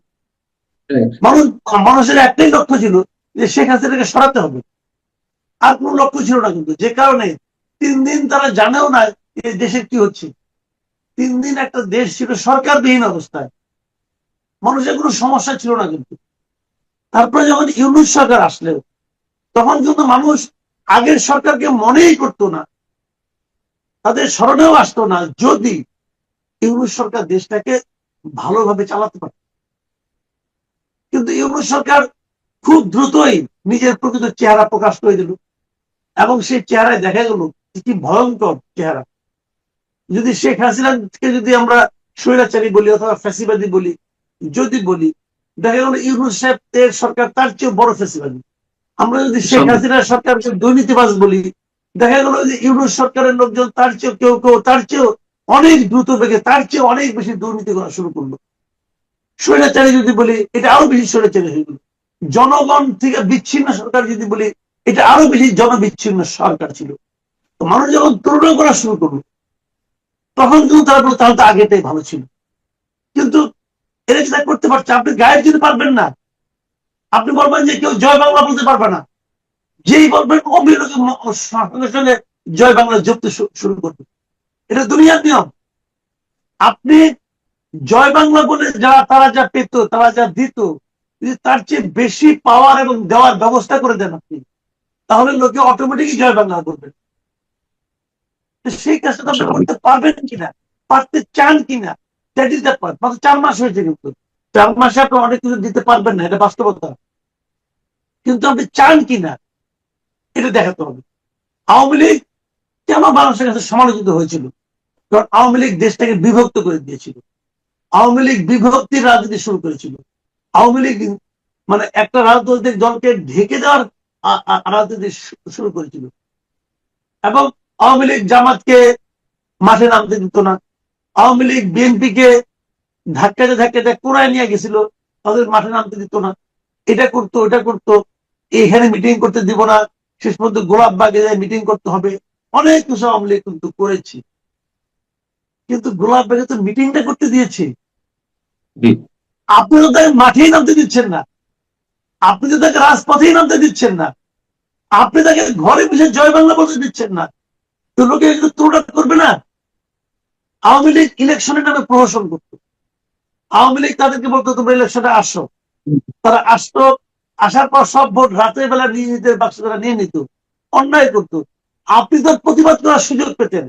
মানুষের একটাই লক্ষ্য ছিল যে শেখ হাসিনাকে সরাতে হবে, আর কোন লক্ষ্য ছিল না। কিন্তু যে কারণে 3 দিন তারা জানেও না এই দেশের কি হচ্ছে। 3 দিন একটা দেশ ছিল সরকারবিহীন অবস্থায়, মানুষের কোনো সমস্যা ছিল না। কিন্তু তারপরে যখন ইউনূস সরকার আসলো, তখন কিন্তু মানুষ আগের সরকারকে মনেই করতো না, তাদের স্মরণেও আসতো না, যদি ইউনূস সরকার দেশটাকে ভালোভাবে চালাতে পারত। কিন্তু ইউনূস সরকার খুব দ্রুতই নিজের প্রকৃত চেহারা প্রকাশ করে দিল, এবং সেই চেহারায় দেখা গেল কি ভয়ঙ্কর চেহারা। যদি শেখ হাসিনাকে যদি আমরা স্বৈরাচারী বলি অথবা ফ্যাসিবাদী বলি, যদি বলি, দেখা গেল ইউনূস সাহেবের সরকার তার চেয়ে বড় ফ্যাসিবাদী। আমরা যদি শেখ হাসিনার সরকারকে দুর্নীতিবাজ বলি, দেখা গেল যে ইউনূস সরকারের লোকজন তার চেয়ে কেউ কেউ তার চেয়ে অনেক দ্রুত বেগে, তার চেয়ে অনেক বেশি দুর্নীতি করা শুরু করলো। স্বৈরাচারী যদি বলি, এটা আরো বেশি স্বৈরাচারী হয়ে গেল। জনগণ থেকে বিচ্ছিন্ন সরকার যদি বলি, এটা আরো বেশি জনবিচ্ছিন্ন সরকার ছিল। তো মানুষ যখন তুলনা করা শুরু করলো, তখন কিন্তু তারা বলতো তাহলে তো আগেটাই ভালো ছিল। কিন্তু এটা যেটা করতে পারছে, আপনি গায়ের দিতে পারবেন না। আপনি বলবেন যে কেউ জয় বাংলা বলতে পারবে না, যেই বলবেন অবিরত সঙ্গে সঙ্গে জয় বাংলা জপতে শুরু করবে। এটা দুনিয়ার নিয়ম। আপনি জয় বাংলা বলে যারা, তারা যা পেত, তারা যা দিত, যদি তার চেয়ে বেশি পাওয়ার এবং দেওয়ার ব্যবস্থা করে দেন আপনি, তাহলে লোকে অটোমেটিকই জয় বাংলা করবেন। সেই কাজটা আপনি করতে পারবেন কিনা, পারতে চান কিনা, দ্যাট ইজ দ্য পয়েন্ট। মাত্র 4 মাস হয়েছে, কিন্তু 4 মাসে আপনি অনেক কিছু দিতে পারবেন না, এটা বাস্তবতা। কিন্তু আপনি চান কিনা এটা দেখাতে হবে। আওয়ামী লীগ কেন মানুষের কাছে সমালোচিত হয়েছিল? কারণ আওয়ামী লীগ দেশটাকে বিভক্ত করে দিয়েছিল। আওয়ামী লীগ বিভক্তির রাজনীতি শুরু করেছিল। আওয়ামী লীগ মানে একটা রাজনৈতিক দলকে ঢেকে দেওয়ার রাজনীতি শুরু করেছিল। এবং আওয়ামী লীগ জামাতকে মাঠে নামতে দিত না। আওয়ামী লীগ বিএনপিকে ধাক্কাতে ধাক্কাতে কোরায় নিয়ে গেছিল, তাদের মাঠে নামতে দিত না। এটা করতো, ওটা করতো, এখানে মিটিং করতে দিব না, শেষ পর্যন্ত গোলাপবাগে যায় মিটিং করতে হবে। অনেক কিছু আওয়ামী লীগ কিন্তু করেছি, কিন্তু গোলাপবাগে তো মিটিংটা করতে দিয়েছে। আপনি তো তাকে মাঠেই নামতে দিচ্ছেন না, আপনি তো তাকে রাজপথেই নামতে দিচ্ছেন না, আপনি তাকে ঘরে বসে জয় বাংলা বলতে দিচ্ছেন না। তো লোকে কিন্তু তুলনা করবে না। আওয়ামী লীগ ইলেকশনের নামে প্রহসন করতো। আওয়ামী লীগ তাদেরকে বলতো তোমরা ইলেকশনে আসো, তারা আসতো, আসার পর সব ভোট রাতের বেলা নিজেদের বাক্স তারা নিয়ে নিত, অন্যায় করতো। আপনি তো প্রতিবাদ করার সুযোগ পেতেন,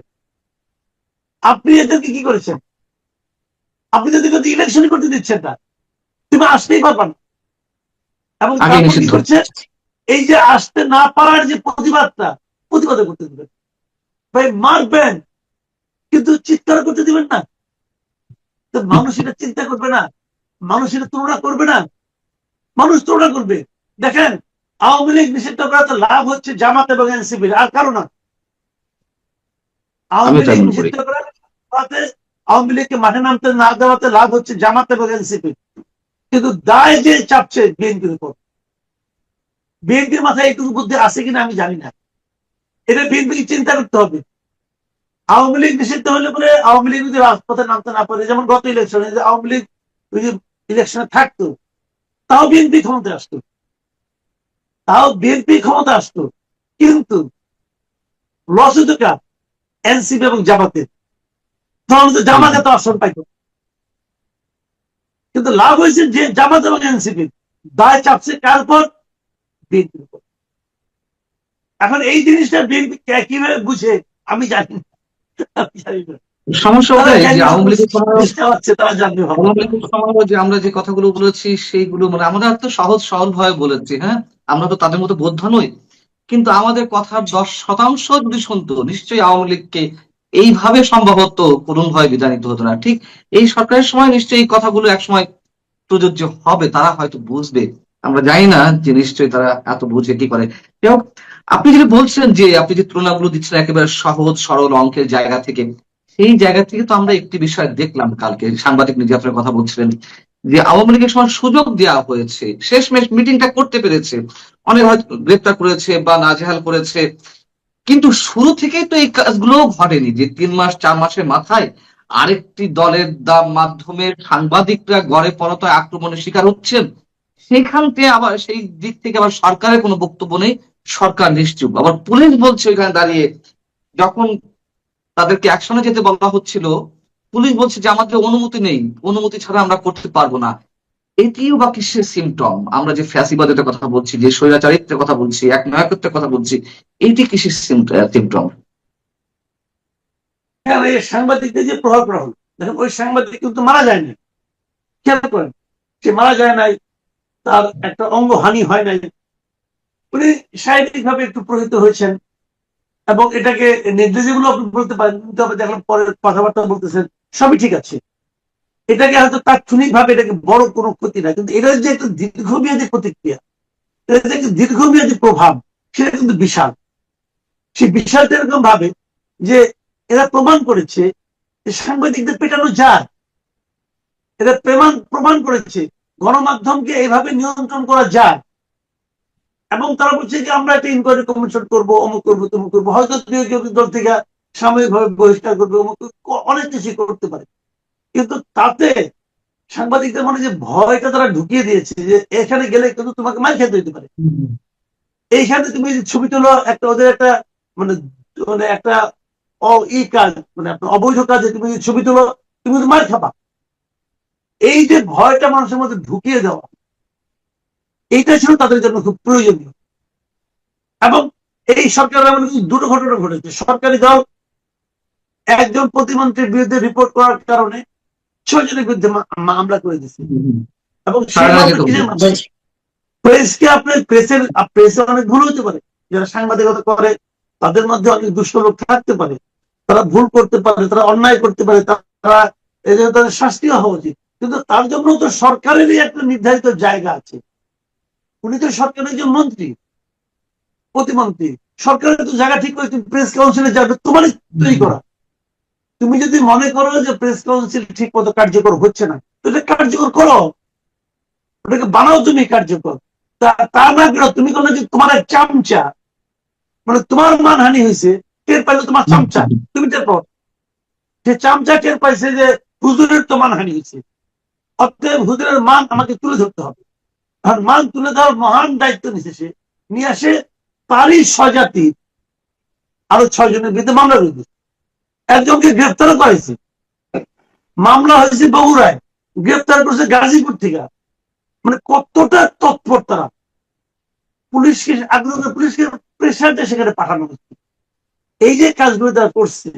আপনি এদেরকে কি করেছেন? আপনি যদি ইলেকশন করতে দিচ্ছেন না, তুমি আসতেই পারবা না। এবং আগে তারপর কি নিষিদ্ধ। করছে, এই যে আসতে না পারার যে প্রতিবাদ করতে দিবেন, ভাই মারবেন কিন্তু চিৎকার করতে দিবেন না। তো মানুষ এটা চিন্তা করবে না, মানুষ এটা তুলনা করবে না, মানুষ তুলনা করবে। দেখেন, আওয়ামী লীগ নিষিদ্ধ করাতে লাভ হচ্ছে জামাত এবং এনসিপির, আর কারো না। আমিও আওয়ামী তাই লীগ মনে করি। নিষিদ্ধ করাতে, আওয়ামী লীগকে মাঠে নামতে না দেওয়াতে লাভ হচ্ছে জামাত এবং এনসিপির, কিন্তু দায় যে চাপছে বিএনপির উপর। বিএনপির মাথায় এইটুকু বুদ্ধি আছে কিনা আমি জানি না, এটা বিএনপিকে চিন্তা করতে হবে। আওয়ামী লীগ নিষিদ্ধ হলে পরে আওয়ামী লীগ যদি রাজপথে নামতে না পারে, যেমন গত ইলেকশনে যে আওয়ামী লীগ ইলেকশনে থাকতো, তাও বিএনপি ক্ষমতায় আসতো, কিন্তু লস হতো কার? এনসিপি এবং জামাতের। তখন তো জামাত এত আসন পাইতো, কিন্তু লাভ হয়েছে যে জামাত এবং এনসিপি দায় চাপছে কার উপর? বিএনপির উপর। এখন এই জিনিসটা বিএনপি কিভাবে বুঝে আমি জানি না, সমস্যা তারা ওটাই যে কেন আওয়ামী লীগের সময়, দেশ চালাচ্ছে তারা জানবে ভালো। আওয়ামী লীগের সময় যে আমরা যে কথাগুলো বলেছি সেইগুলো মানে আমরা তো সহজ সরল ভাবে বলেছি, হ্যাঁ, আমরা তো তাদের মতো বোদ্ধা নই, কিন্তু আমাদের কথার 10% যদি শুনতো নিশ্চয়ই আওয়ামী লীগকে এইভাবে সম্ভবত করুণ ভয় বিদায় নিতে হতো না। ঠিক এই সরকারের সময় নিশ্চয়ই এই কথাগুলো একসময় প্রযোজ্য হবে, তারা হয়তো বুঝবে। আমরা জানি না যে নিশ্চয়ই তারা এত বুঝে কি করে। যাই হোক, আপনি যেটা বলছেন যে আপনি যে তুলনাগুলো দিচ্ছেন একেবারে সহজ সরল অঙ্কের জায়গা থেকে, সেই জায়গা থেকে তো আমরা একটি বিষয় দেখলাম কালকে সাংবাদিক নির্যাতনের কথা বলছিলেন যে আওয়ামী লীগের সময় সুযোগ দেওয়া হয়েছে, শেষমেশ মিটিংটা করতে পেরেছে, অনেক হয়তো গ্রেপ্তার করেছে বা নাজেহাল করেছে, কিন্তু শুরু থেকেই তো এই কাজগুলো ঘটেনি যে 3 মাস 4 মাসের মাথায় আরেকটি দলের মাধ্যমে সাংবাদিকরা গড়ে পড়তায় আক্রমণের শিকার হচ্ছেন। সেখান থেকে আবার সেই দিক থেকে আবার সরকারের কোনো বক্তব্য নেই, সরকার নিশ্চুপ। আবার পুলিশ বলছে ওইখানে দাঁড়িয়ে, যখন তাদেরকে অ্যাকশনে যেতে বলা হচ্ছিল, পুলিশ বলছে যে আমাদের অনুমতি নেই, অনুমতি ছাড়া আমরা করতে পারবো না। এটিও বা কিসের সিমটম? আমরা যে ফ্যাসিবাদের কথা বলছি, যে স্বৈরাচারিত্বের কথা বলছি, এক নায়কত্বের কথা বলছি, এইটি কিসের সিমটম? হ্যাঁ, এই সাংবাদিকদের যে প্রভাব গ্রহণ, দেখেন ওই সাংবাদিক কিন্তু মারা যায়নি, খেয়াল করেন, সে মারা যায় নাই, তার একটা অঙ্গ হানি হয় নাই, উনি শারীরিক ভাবে একটু প্রহিত হয়েছেন, এবং এটাকে নির্দেশগুলো আপনি বলতে পারেন, তবে দেখলাম পরে কথাবার্তা বলতেছেন, সবই ঠিক আছে। এটাকে হয়তো তাৎক্ষণিক ভাবে এটাকে বড় কোনো ক্ষতি না, কিন্তু এটার যে একটা দীর্ঘমেয়াদী প্রতিক্রিয়া, এটার যে একটা দীর্ঘমেয়াদী প্রভাব, সেটা কিন্তু বিশাল। সেই বিশালটা এরকম ভাবে যে এরা প্রমাণ করেছে যে সাংবাদিকদের পেটানো যায়, এরা প্রমাণ করেছে গণমাধ্যমকে এইভাবে নিয়ন্ত্রণ করা যায়। এবং তারা বলছে যে আমরা একটা ইনকোয়ারি কমিশন করবো, অমুক করবো, তমুক করবো, হয়তো কেউ দল থেকে সাময়িকভাবে বহিষ্কার করবে, অমুক অনেক কিছু করতে পারে, কিন্তু তাতে সাংবাদিকদের মনে যে ভয়টা তারা ঢুকিয়ে দিয়েছে যে এখানে গেলে কিন্তু তোমাকে মার খেতে হইতে পারে। এইখানে তুমি ছবি তোলো, একটা ওদের একটা মানে মানে একটা কাজ, মানে আপনার অবৈধ কাজে তুমি ছবি তোলো, তুমি কিন্তু মার খাবা। এই যে ভয়টা মানুষের মধ্যে ঢুকিয়ে দেওয়া, এইটা ছিল তাদের জন্য খুব প্রয়োজনীয়। এবং এই সরকারের এমন দুটো ঘটনা ঘটেছে, সরকারি দল একজন প্রতিমন্ত্রীর বিরুদ্ধে রিপোর্ট করার কারণে 6 জনের বিরুদ্ধে মামলা করে দিচ্ছে, এবং সেই মামলা প্রেসকে আপনার প্রেসে অনেক ভুল হতে পারে, যারা সাংবাদিকতা করে তাদের মধ্যে অনেক দুষ্ট লোক থাকতে পারে, তারা ভুল করতে পারে, তারা অন্যায় করতে পারে, তারা এই জন্য তাদের শাস্তিও হওয়া উচিত, কিন্তু তার জন্য তো সরকারেরই একটা নির্ধারিত জায়গা আছে। উনি তো সরকারের একজন মন্ত্রী, প্রতিমন্ত্রী, সরকারের তো জায়গা ঠিক করে তুমি প্রেস কাউন্সিলে যাবে, তোমার তৈরি করা। তুমি যদি মনে করো যে প্রেস কাউন্সিল ঠিক মতো কার্যকর হচ্ছে না, তো এটা কার্যকর করো, ওটাকে বানাও তুমি কার্যকর। তা না করো, তুমি করলে যে তোমার এক চামচা, মানে তোমার মানহানি হয়েছে, টের পাইলে তোমার চামচা, তুমি টের পাও, সে চামচা টের পাইছে যে হুজুরের তো মানহানি হয়েছে, অতএব হুজুরের মান আমাকে তুলে ধরতে হবে। আর মান তুলে দেওয়ার মহান দায়িত্ব নিছে সে, নিয়ে আসে তারই স্বজাতি আরো 6 জনের বিরুদ্ধে মামলা রয়েছে, একজনকে গ্রেফতারও করেছে, মামলা হয়েছে বগুড়ায়, গ্রেফতার করেছে গাজীপুর থেকে। মানে কতটা তৎপর তারা, পুলিশকে আগ্রহ, পুলিশকে প্রেশার দিয়ে সেখানে পাঠানো হচ্ছে। এই যে কাজগুলো তারা করছে,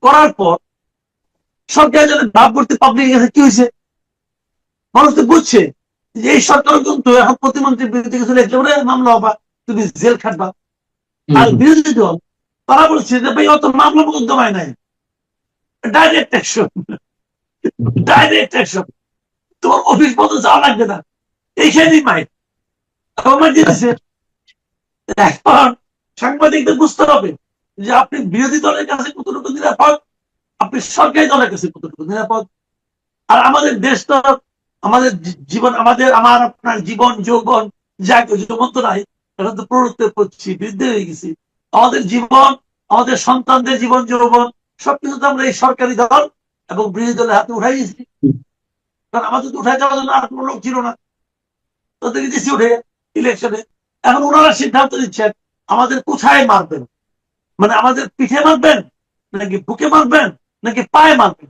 করার পর সরকার যেন ভাব করতে পাবলিকের কাছে কি হয়েছে, মানুষ তো বুঝছে যে এই সরকার কিন্তু এখন প্রতিমন্ত্রীর বিরুদ্ধে কিছু লিখলে বলে মামলা হবা, তুমি জেল খাটবা। আর বিরোধী দল তারা বলছে যে ভাই অত মামলা মোকদ্দমায় নাই, ডাইরেক্ট অ্যাকশন, ডাইরেক্ট অ্যাকশন, তোমার অফিস পর্যন্ত যাওয়া লাগবে না, এইখানেই মাইক আমার দিতেছে। এখন সাংবাদিকদের বুঝতে হবে যে আপনি বিরোধী দলের কাছে কতটুকু নিরাপদ, আপনি সরকারি দলের কাছে কতটুকু নিরাপদ। আর আমাদের দেশ তো, আমাদের জীবন, আমার আপনার জীবন যৌবন যা যৌবন তো নাই, এখন তো প্রবৃত্তি করছি, বৃদ্ধি হয়ে গেছি। আমাদের জীবন, আমাদের সন্তানদের জীবন যৌবন সবকিছু তো আমরা এই সরকারি দল এবং বিরোধী দলের হাতে উঠাই দিয়েছি। কারণ আমাদের তো উঠাই যাওয়ার জন্য আর কোনো লোক ছিল না, তাদেরকে দিচ্ছি উঠে ইলেকশনে। এখন ওনারা সিদ্ধান্ত দিচ্ছেন আমাদের কোথায় মারবেন, মানে আমাদের পিঠে মারবেন নাকি বুকে মারবেন নাকি পায়ে মারবেন।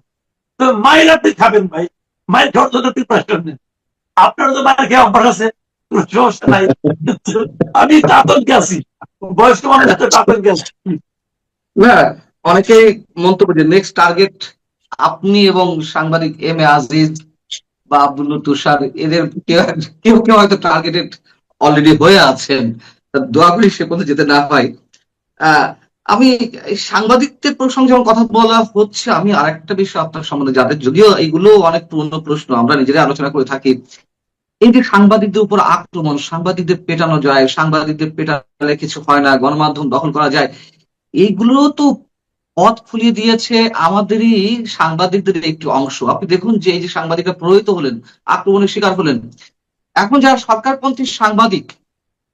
তো মাইল আপনি খাবেন ভাই, মাইল খাওয়ার জন্য প্রিপারেশন নেন। আপনারও তো মাইল খেয়ে অভ্যাস আছে, কোনো সমস্যা নাই। আমি তো আতঙ্কে আছি, বয়স্ক মানুষ তো আতঙ্কে আছি। না, অনেকে মন্তব্য যে নেক্সট টার্গেট আপনি এবং সাংবাদিক এম এ আজিজ বা আব্দুল তুষার, এদের কেউ কেউ হয়তো টার্গেটেড অলরেডি হয়ে আছেন। দোয়া করি সে পর্যন্ত যেতে না হয়। আমি এই সাংবাদিকদের প্রসঙ্গে যখন কথা বলা হচ্ছে, আমি আরেকটা বিষয় আপনার সম্বন্ধে জানতে, যদিও এইগুলো অনেক পুরনো প্রশ্ন, আমরা নিজেরাই আলোচনা করে থাকি। এই যে সাংবাদিকদের উপর আক্রমণ, সাংবাদিকদের পেটানো যায়, সাংবাদিকদের পেটালে কিছু হয় না, গণমাধ্যম দখল করা যায়, এইগুলো তো পথ খুলিয়ে দিয়েছে আমাদেরই সাংবাদিকদের একটি অংশ। আপনি দেখুন যে এই যে সাংবাদিকরা প্রভাবিত হলেন, আক্রমণের শিকার হলেন, এখন যারা সরকারপন্থী সাংবাদিক,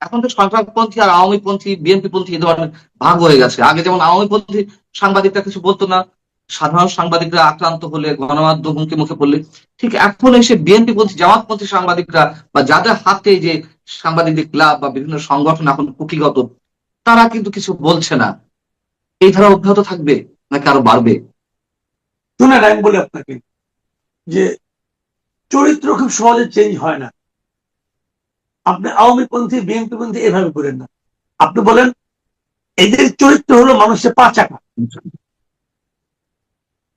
এখন তো সরকারপন্থী আর আওয়ামী পন্থী, বিএনপি পন্থী এই ধরনের ভাগ হয়ে গেছে। আগে যেমন আওয়ামী পন্থী সাংবাদিকরা কিছু বলতো না, সাধারণ সাংবাদিকরা আক্রান্ত হলে, গণমাধ্যম হুমকি মুখে পড়লে, ঠিক এখন এসে বিএনপি পন্থী, জামাতপন্থী সাংবাদিকরা বা যাদের হাতে যে সাংবাদিকদের ক্লাব বা বিভিন্ন সংগঠন এখন কুকিগত, তারা কিন্তু কিছু বলছে না। এই ধারা অব্যাহত থাকবে নাকি আরো বাড়বে? শুনেন আমি বলি আপনাকে যে চরিত্র খুব সহজে চেঞ্জ হয় না। আপনি আওয়ামী পন্থী বিএনপি পন্থী এভাবে করেন না। আপনি বলেন এদের চরিত্র হলো মানুষের পা চাকা,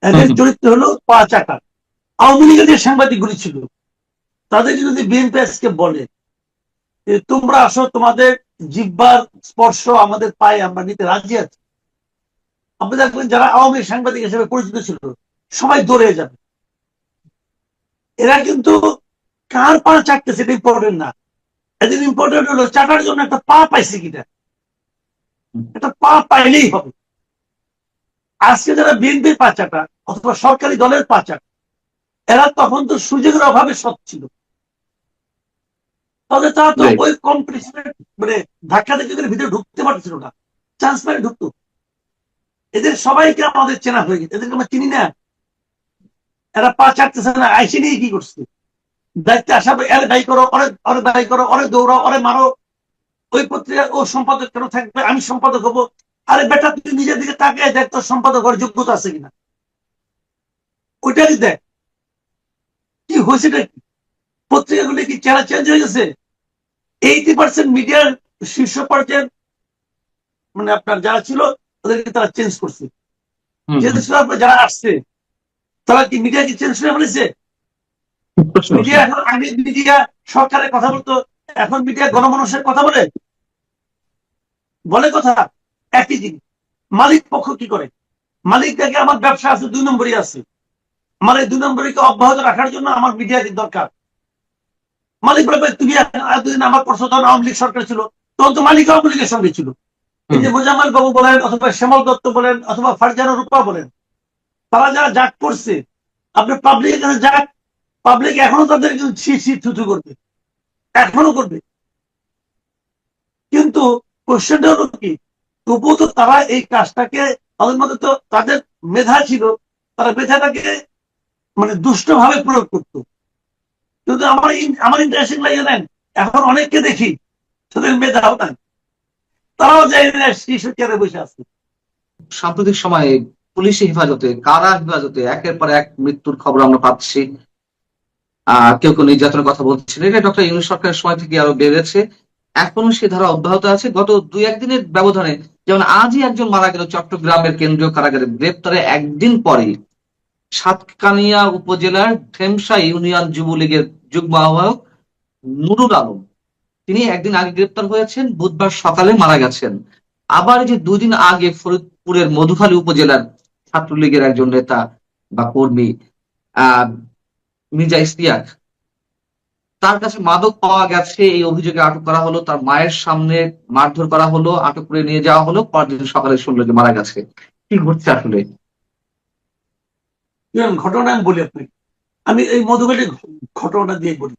এদের চরিত্র হলো পা চাকা। আওয়ামী লীগের যে সাংবাদিকগুলি ছিল তাদের যদি বিএনপি আজকে বলে যে তোমরা আসো, তোমাদের জিহ্বার স্পর্শ আমাদের পায়ে আমরা নিতে রাজি আছি, আপনি দেখবেন যারা আওয়ামী সাংবাদিক হিসেবে পরিচিত ছিল সবাই দৌড়ে যাবে। এরা কিন্তু কার পা চাকতে সেটা ইম্পর্টেন্ট না, এদের ইম্পর্টেন্ট হলো চাটার জন্য একটা পা পাইছে কিনা, একটা পা পাইলেই হবে। আজকে যারা বিএনপির পা চাটা অথবা সরকারি দলের পা চাটা, এরা তখন তো সুযোগের অভাবে সৎ ছিল, তাহলে তারা তো ওই কম্পিটিশনের মানে ধাক্কা দেখে ভিতরে ঢুকতে পারছিল না, চান্স পেলে ঢুকতো। এদের সবাইকে আমাদের চেনা হয়ে গেছে, এদেরকে আমরা চিনি না। এরা পা চাটতেছে না, আইসি নিয়ে কি করছে, দায়িত্বে আসা এর দায়ী করো, অনেক দায়ী করো, অনেক দৌড়াও, অনেক মারো। ওই পত্রিকা ও সম্পাদক কেন থাকবে, আমি সম্পাদক হবো। আরে বেটা তুই নিজের দিকে তাকিয়ে দেখ তোর সম্পাদক হওয়ার যোগ্যতা আছে কিনা, ওইটাই দেখ। কি হয়েছে কি, পত্রিকাগুলি কি চেহারা চেঞ্জ হয়ে গেছে? 80% মিডিয়ার শীর্ষ পর্যায়ের মানে আপনার যারা ছিল তাদেরকে তারা চেঞ্জ করছে। যারা আসছে তারা কি মিডিয়া কি চেঞ্জ করে ফেলেছে? মিডিয়া এখন, আগে মিডিয়া সরকারের কথা বলতো, এখন মিডিয়া গণমানুষের কথা বলে কথা একই জিনিস। মালিক পক্ষ কি করে, মালিক দেখে আমার ব্যবসা আছে 2 নম্বরই আছে, আমার এই 2 নম্বরীকে অব্যাহত রাখার জন্য আমার মিডিয়া দরকার। মালিক বলবে তুমি এতদিন আমার প্রশাসন আওয়ামী লীগ সরকার ছিল, তখন তো মালিক আওয়ামী লীগের সঙ্গে ছিল। এই যে মোজাম্মেল বাবু বলেন অথবা শ্যামল দত্ত বলেন অথবা ফারজানা রূপা বলেন, তারা যারা জাগ করছে, আপনি পাবলিকের কাছে যাক, পাবলিক এখনো তাদের ছি থুথু করবে, এখনো করবে। কিন্তু কোশ্চেনটা হলো কি, তবুও তো তারা এই কাজটাকে, তাদের মধ্যে তো তাদের মেধা ছিল, তারা মেধাটাকে মানে দুষ্টভাবে প্রয়োগ করতো। কিন্তু আমার ইন্টারেস্টিং লাগে নেন, এখন অনেককে দেখি তাদের মেধাও নাই, তারাও যাই শিশু চেয়ারে বসে আছে। সাম্প্রতিক সময়ে পুলিশি হেফাজতে, কারা হেফাজতে একের পর এক মৃত্যুর খবর আমরা পাচ্ছি। কেউ কেউ নির্যাতনের কথা বলছেন, এটা ডক্টর ইউনূস সরকারের সময় থেকে আরো বেড়েছে, এখনো সে ধারা অব্যাহত আছে। গত 2-1 দিনের ব্যবধানে, যেমন আজই একজন মারা গেল চট্টগ্রামের কেন্দ্রীয় কারাগারে, গ্রেপ্তারে একদিন পরে সাতকানিয়া উপজেলার ঢেমশা ইউনিয়ন যুবলীগের যুগ্ম আহ্বায়ক নুরুল আলম, তিনি একদিন আগে গ্রেপ্তার হয়েছেন, বুধবার সকালে মারা গেছেন। আবার এই যে 2 দিন আগে ফরিদপুরের মধুখালী উপজেলার ছাত্রলীগের একজন নেতা বা কর্মী আহ মির্জা ইশতিয়াক, তার কাছে মাদক পাওয়া গেছে, এই অভিযোগে আটক করা হলো, তার মায়ের সামনে মারধর করা হলো, আটক করে নিয়ে যাওয়া হলো, পরদিন সকালে শুনলো যে মারা গেছে। কি ঘটছে আসলে? ঘটনা আমি বলি আপনাকে, আমি এই মধুখালীর ঘটনাটা দিয়ে বলি।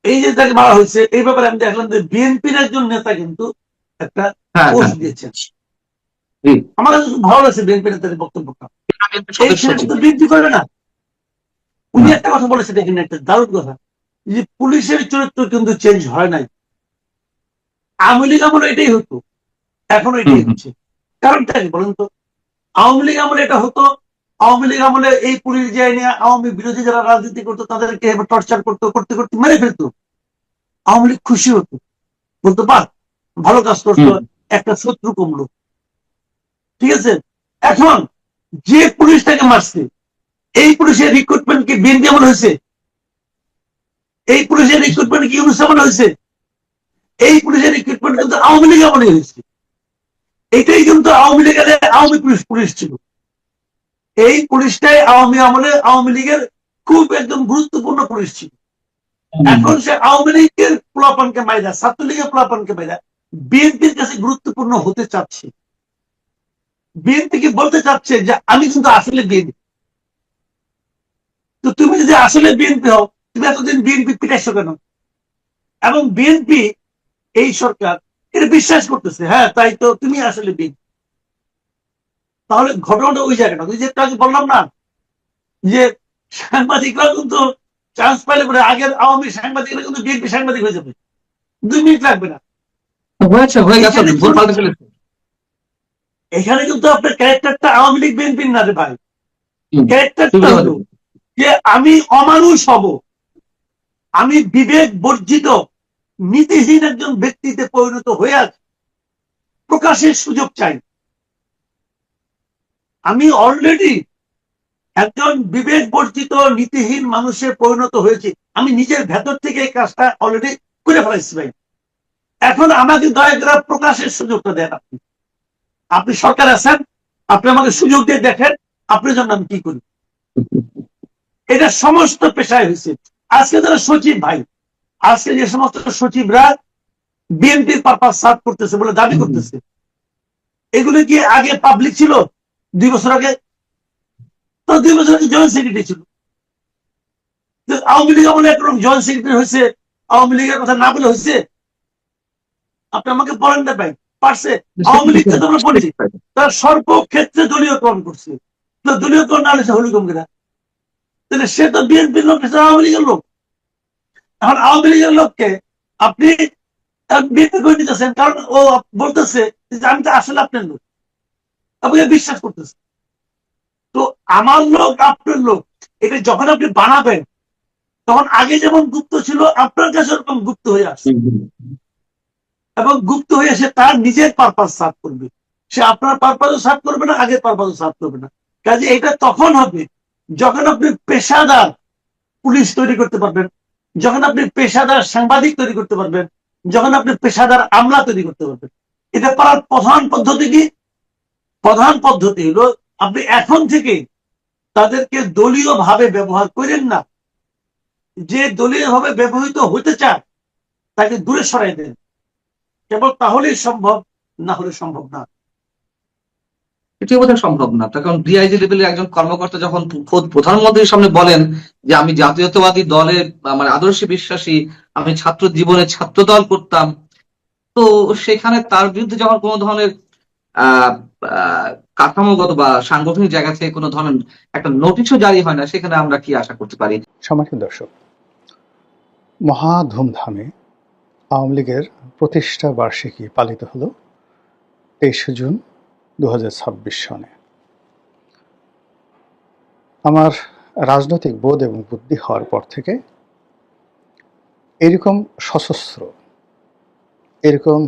এই যে তাকে মারা হয়েছে এই ব্যাপারে আমি দেখলাম যে বিএনপির একজন নেতা কিন্তু একটা হ্যাঁ, পোস্ট হ্যাঁ, দিয়েছেন। জি। আমার কাছে খুব ভালো লাগছে বিএনপি নেতাদের বক্তব্যটা। আমি একটা এই সদস্য ছেলেটা ছিল তো বিএনপি করবে না। উনি না। একটা কথা বলেছেন এখানে, একটা দারুণ কথা, যে পুলিশের চরিত্র কিন্তু চেঞ্জ হয় নাই। আওয়ামী লীগ আমলে এটাই হতো, এখনো হুম, এটাই হুম, হচ্ছে। কারণটা কি বলেন তো? আওয়ামী লীগ আমলে এটা হতো, আওয়ামী লীগ আমলে এই পুলিশ যে আইনে আওয়ামী বিরোধী যারা রাজনীতি করতো তাদেরকে টর্চার করতো, করতে করতে মেরে ফেলতো। আওয়ামী লীগ খুশি হতো, বলতো বাহ ভালো কাজ করতো, হুম, একটা শত্রু কমলো। ঠিক আছে, এখন যে পুলিশটাকে মারছে এই পুলিশের রিক্রুটমেন্ট কি বিএনপি আমল হয়েছে? এই পুলিশের রিক্রুটমেন্ট কি ইউনূস আমলে হয়েছে? এই পুলিশের রিক্রুটমেন্ট কিন্তু আওয়ামী লীগ আমলে হয়েছে। এটাই কিন্তু আওয়ামী লীগের আওয়ামী পুলিশ পুলিশ ছিল। এই পুলিশটাই আওয়ামী আমলে আওয়ামী লীগের খুব একদম গুরুত্বপূর্ণ পুলিশ ছিল। হুম। এখন সে আওয়ামী লীগের পোলাপানকে মাইরা, ছাত্রলীগের পোলাপানকে মাইরা বিএনপির কাছে গুরুত্বপূর্ণ হতে চাচ্ছে। বিএনপি কি বলতে চাচ্ছে যে আমি কিন্তু আসলে বিএনপি। তো তুমি যদি আসলে বিএনপি হও, তুমি এতদিন বিএনপি পিটাইছো কেন? এবং বিএনপি এই সরকার এটা বিশ্বাস করতেছে, হ্যাঁ তাই তো তুমি আসলে বিএনপি। তাহলে ঘটনাটা ওই জায়গাটা, ওই যে আগে বললাম না যে সাংবাদিকরা কিন্তু চান্স পাইলে পরে আগের আওয়ামী সাংবাদিকরা কিন্তু বিএনপি সাংবাদিক হয়ে যাবে, 2 মিনিট লাগবে না। হয়ে গেছে, এখানে ভুল পাল্টে ফেলেছে। এখানে কিন্তু আপনার ক্যারেক্টারটা আওয়ামী লীগ বিএনপির না রে ভাই। হুম, ক্যারেক্টারটা সুবিধা হলো হয়েছে। যে আমি অমানুষ হব, আমি বিবেক বর্জিত নীতিহীন একজন ব্যক্তিতে পরিণত হয়ে আছি, প্রকাশের সুযোগ চাই। আমি অলরেডি একজন বিবেক বর্জিত নীতিহীন মানুষে পরিণত হয়েছে, আমি নিজের ভেতর থেকে এই কাজটা অলরেডি করে ফেলাইছি ভাই। এখন আমাকে দয়া করে প্রকাশের সুযোগটা দেন। আপনি আপনি সরকার আছেন, আপনি আমাকে সুযোগ দিয়ে দেখেন আপনার জন্য আমি কি করি। এটা সমস্ত পেশায় হয়েছে। আজকে যারা সচিব ভাই, আজকে যে সমস্ত সচিবরা বিএনপির পারপাস সার্ভ করতেছে বলে দাবি করতেছে, এগুলো কি আগে পাবলিক ছিল? 2 বছর আগে তো 2 বছর আগে জয়েন্ট সেক্রেটারি ছিল। আওয়ামী লীগ আমলে একরকম জয়েন্ট সেক্রেটারি হয়েছে, আওয়ামী লীগের কথা না বলে হয়েছে? আপনি আমাকে বলেন না ভাই, পারছে? আওয়ামী লীগকে তো আমরা বলছি তারা সর্বক্ষেত্রে দলীয়করণ করছে। তো দলীয়করণ না হলে হলি কমকে, তাহলে সে তো বিএনপির লোক, সে আওয়ামী লীগের লোক। এখন আওয়ামী লীগের লোককে আপনি বিএনপি করে নিতেছেন, কারণ ও বলতেছে যে আমি তো আসলে আপনার লোক, আপনি বিশ্বাস করতেছেন। তো আমার লোক আপনার লোক, এটা যখন আপনি বানাবেন তখন আগে যেমন গুপ্ত ছিল আপনার কাছে ওরকম গুপ্ত হয়ে আসছে, এবং গুপ্ত হয়ে সে তার নিজের পারপাস সার্ভ করবে। সে আপনার পারপাসও সার্ভ করবে না, আগের পারপাসও সার্ভ করবে না। কাজে এটা তখন হবে যখন আপনি পেশাদার পুলিশ তৈরি করতে পারবেন, যখন আপনি পেশাদার সাংবাদিক তৈরি করতে পারবেন, যখন আপনি পেশাদার আমলা তৈরি করতে পারবেন। এটা করার প্রধান পদ্ধতি কি? প্রধান পদ্ধতি হলো আপনি এখন থেকে তাদেরকে দলীয় ভাবে ব্যবহার করেন না। যে দলীয় ভাবে ব্যবহৃত হতে চায় তাকে দূরে সরাই দেন, কেবল তাহলেই সম্ভব, না হলে সম্ভব না। এটি বোধহয় সম্ভব না, তার কারণ ডিআইজি লেভেলের একজন কর্মকর্তা যখন খোদ প্রধানমন্ত্রীর সামনে বলেন যে আমি জাতীয়তাবাদী দলের মানে আদর্শে বিশ্বাসী, আমি ছাত্র জীবনে ছাত্র দল করতাম, তো সেখানে তার বিরুদ্ধে যখন কোনো ধরনের আহ আহ, কাঠামোগত বা সাংগঠনিক জায়গা থেকে কোনো ধরনের একটা নোটিশও জারি হয় না, সেখানে আমরা কি আশা করতে পারি? সম্মানিত দর্শক, মহা ধুমধামে আওয়ামী লীগের প্রতিষ্ঠা বার্ষিকী পালিত হলো 23শে জুন 2026 সনে। আমার রাজনৈতিক বোধ এবং বুদ্ধি হওয়ার পর থেকে এরকম সশস্ত্র, এরকম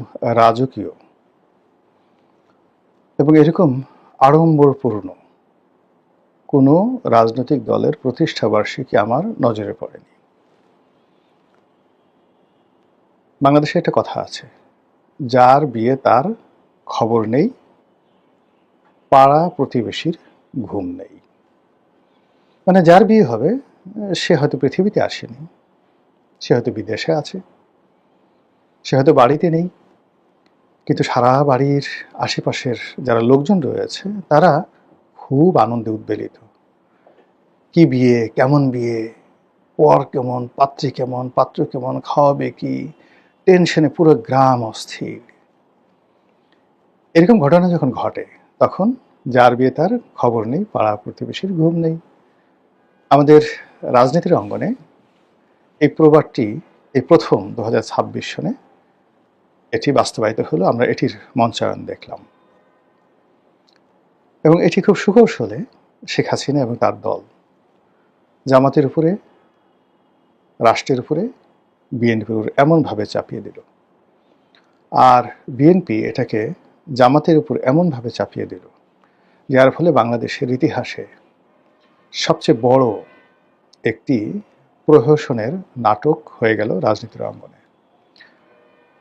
রাজকীয় এবং এরকম আড়ম্বরপূর্ণ কোনো রাজনৈতিক দলের প্রতিষ্ঠাবার্ষিকী আমার নজরে পড়েনি। বাংলাদেশে একটা কথা আছে, যার বিয়ে তার খবর নেই, পাড়া প্রতিবেশীর ঘুম নেই। মানে যার বিয়ে হবে সে হয়তো পৃথিবীতে আসেনি, সে হয়তো বিদেশে আছে, সে হয়তো বাড়িতে নেই, কিন্তু সারা বাড়ির আশেপাশের যারা লোকজন রয়েছে তারা খুব আনন্দে উদ্বেলিত। কি বিয়ে, কেমন বিয়ে, পর কেমন, পাত্রী কেমন, পাত্র কেমন, খাওয়াবে কি, টেনশনে পুরো গ্রাম অস্থির। এরকম ঘটনা যখন ঘটে তখন যার বিয়ে তার খবর নেই, পাড়া প্রতিবেশীর ঘুম নেই। আমাদের রাজনীতির অঙ্গনে এই প্রবাদটি এই প্রথম 2026 সনে এটি বাস্তবায়িত হলো, আমরা এটির মঞ্চায়ন দেখলাম। এবং এটি খুব সুকৌশলে শেখ হাসিনা এবং তার দল জামাতের উপরে, রাষ্ট্রের উপরে বিএনপির এমনভাবে চাপিয়ে দিল, আর বিএনপি এটাকে জামাতের উপর এমনভাবে চাপিয়ে দিল, যার ফলে বাংলাদেশের ইতিহাসে সবচেয়ে বড় একটি প্রহসনের নাটক হয়ে গেল রাজনীতির অঙ্গনে।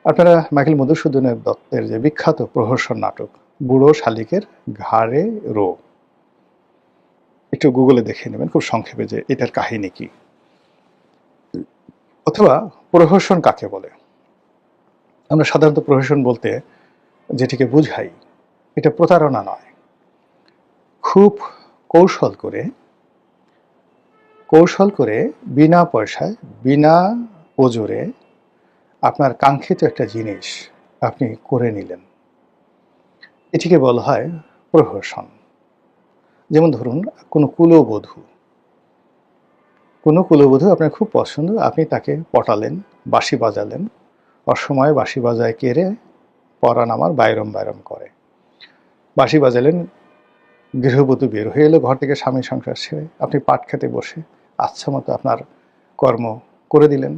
আপনারা মাইকেল মধুসূদনের দত্তের যে বিখ্যাত প্রহসন নাটক বুড়ো শালিকের ঘাড়ে রো, একটু গুগলে দেখে নেবেন খুব সংক্ষেপে যে এটার কাহিনী কি, অথবা প্রহসন কাকে বলে। আমরা সাধারণত প্রহসন বলতে যেটিকে বুঝাই, এটা প্রতারণা নয়, খুব কৌশল করে বিনা পয়সায়, বিনা ওজরে আপনার কাঙ্ক্ষিত একটা জিনিস আপনি করে নিলেন, এটিকে বলা হয় প্রহসন। যেমন ধরুন কোনো কুলবধূ আপনার খুব পছন্দ, আপনি তাকে পটালেন, বাঁশি বাজালেন, অসময়ে বাঁশি বাজায় কেড়ে পরাণ আমার বাইরম বাইরম করে। বাঁশি বাজালেন, গৃহবধূ বের হয়ে এলো ঘর থেকে স্বামী সংসার ছেড়ে, আপনি পাট খেতে বসে আচ্ছা মতো আপনার কর্ম করে দিলেন।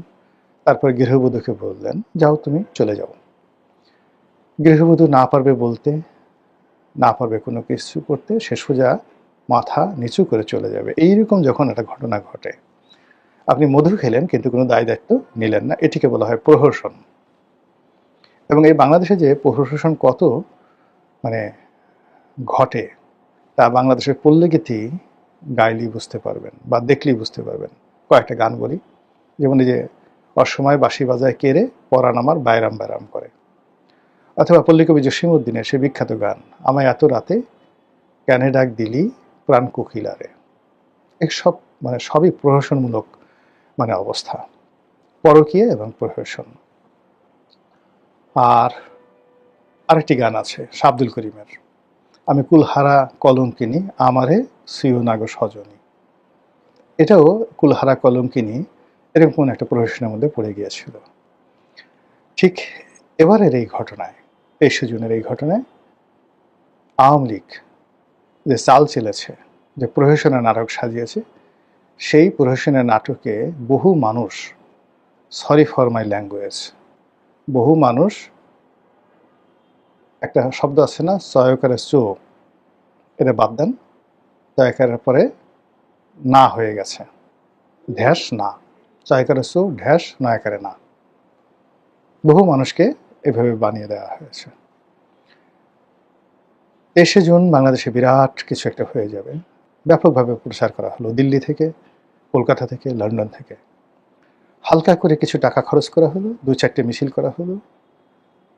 তারপর গৃহবধূকে বললেন যাও তুমি চলে যাও। গৃহবধূ না পারবে বলতে, না পারবে কোনো কিছু করতে, সে সোজা মাথা নিচু করে চলে যাবে। এইরকম যখন একটা ঘটনা ঘটে, আপনি মধু খেলেন কিন্তু কোনো দায় দায়িত্ব নিলেন না, এটিকে বলা হয় প্রহসন। এবং এই বাংলাদেশে যে প্রহসন কত মানে ঘটে তা বাংলাদেশের পল্লীগীতি গাইলেই বুঝতে পারবেন বা দেখলেই বুঝতে পারবেন। কয়েকটা গান বলি, যেমন এই যে অসময় বাঁশি বাজায় কেড়ে পরাণ আমার বাইরাম বাইরাম করে, অথবা পল্লীকবি জসীমউদ্দিনের সে বিখ্যাত গান আমায় এত রাতে ক্যানে ডাক দিলি প্রাণ কোকিলারে। এসব সবই প্রহসনমূলক অবস্থা, পরকীয়া এবং প্রহসন। আর আরেকটি গান আছে আব্দুল করিমের, আমি কুলহারা কলঙ্কিনী আমারে সিও নাগো সজনী। এটাও কুলহারা কলঙ্কিনী এরকম কোন একটা প্রহসনের মধ্যে পড়ে গিয়েছিল। ঠিক এবারের এই ঘটনায়, 23 জুনের এই ঘটনায় আওয়ামী লীগ যে চাল চেলেছে, যে প্রহসনের নাটক সাজিয়েছে, সেই প্রহসনের নাটকে বহু মানুষ, সরি ফর মাই ল্যাঙ্গুয়েজ, বহু মানুষ, একটা শব্দ আছে না চয়কারে চো, এটা বাদ দেন, চয়কারের পরে না হয়ে গেছে, ঢ্যাস না, চয়কারে চো ঢ্যাস নয়কারে না, বহু মানুষকে এভাবে বানিয়ে দেওয়া হয়েছে। 23 জুন বাংলাদেশে বিরাট কিছু একটা হয়ে যাবে, ব্যাপকভাবে প্রচার করা হলো, দিল্লি থেকে, কলকাতা থেকে, লন্ডন থেকে। হালকা করে কিছু টাকা খরচ করা হলো, 2-4টে মিছিল করা হলো,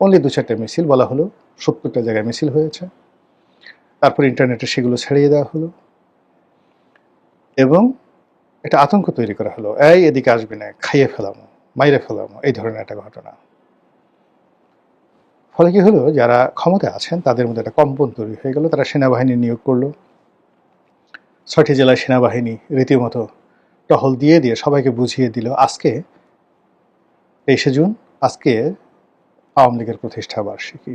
অনলি 2-4টে মিছিল, বলা হলো 70টা জায়গায় মিছিল হয়েছে। তারপর ইন্টারনেটে সেগুলো ছড়িয়ে দেওয়া হলো এবং একটা আতঙ্ক তৈরি করা হলো, এই এদিকে আসবে না, খাইয়ে ফেলামো, মাইরে ফেলামো, এই ধরনের একটা ঘটনা। ফলে কি হলো, যারা ক্ষমতা আছেন তাদের মধ্যে একটা কম্পন তৈরি হয়ে গেল, তারা সেনাবাহিনী নিয়োগ করলো। 6টি জেলায় সেনাবাহিনী রীতিমতো টহল দিয়ে দিয়ে সবাইকে বুঝিয়ে দিল আজকে 23 জুন, আজকে আওয়ামী লীগের প্রতিষ্ঠা বার্ষিকী।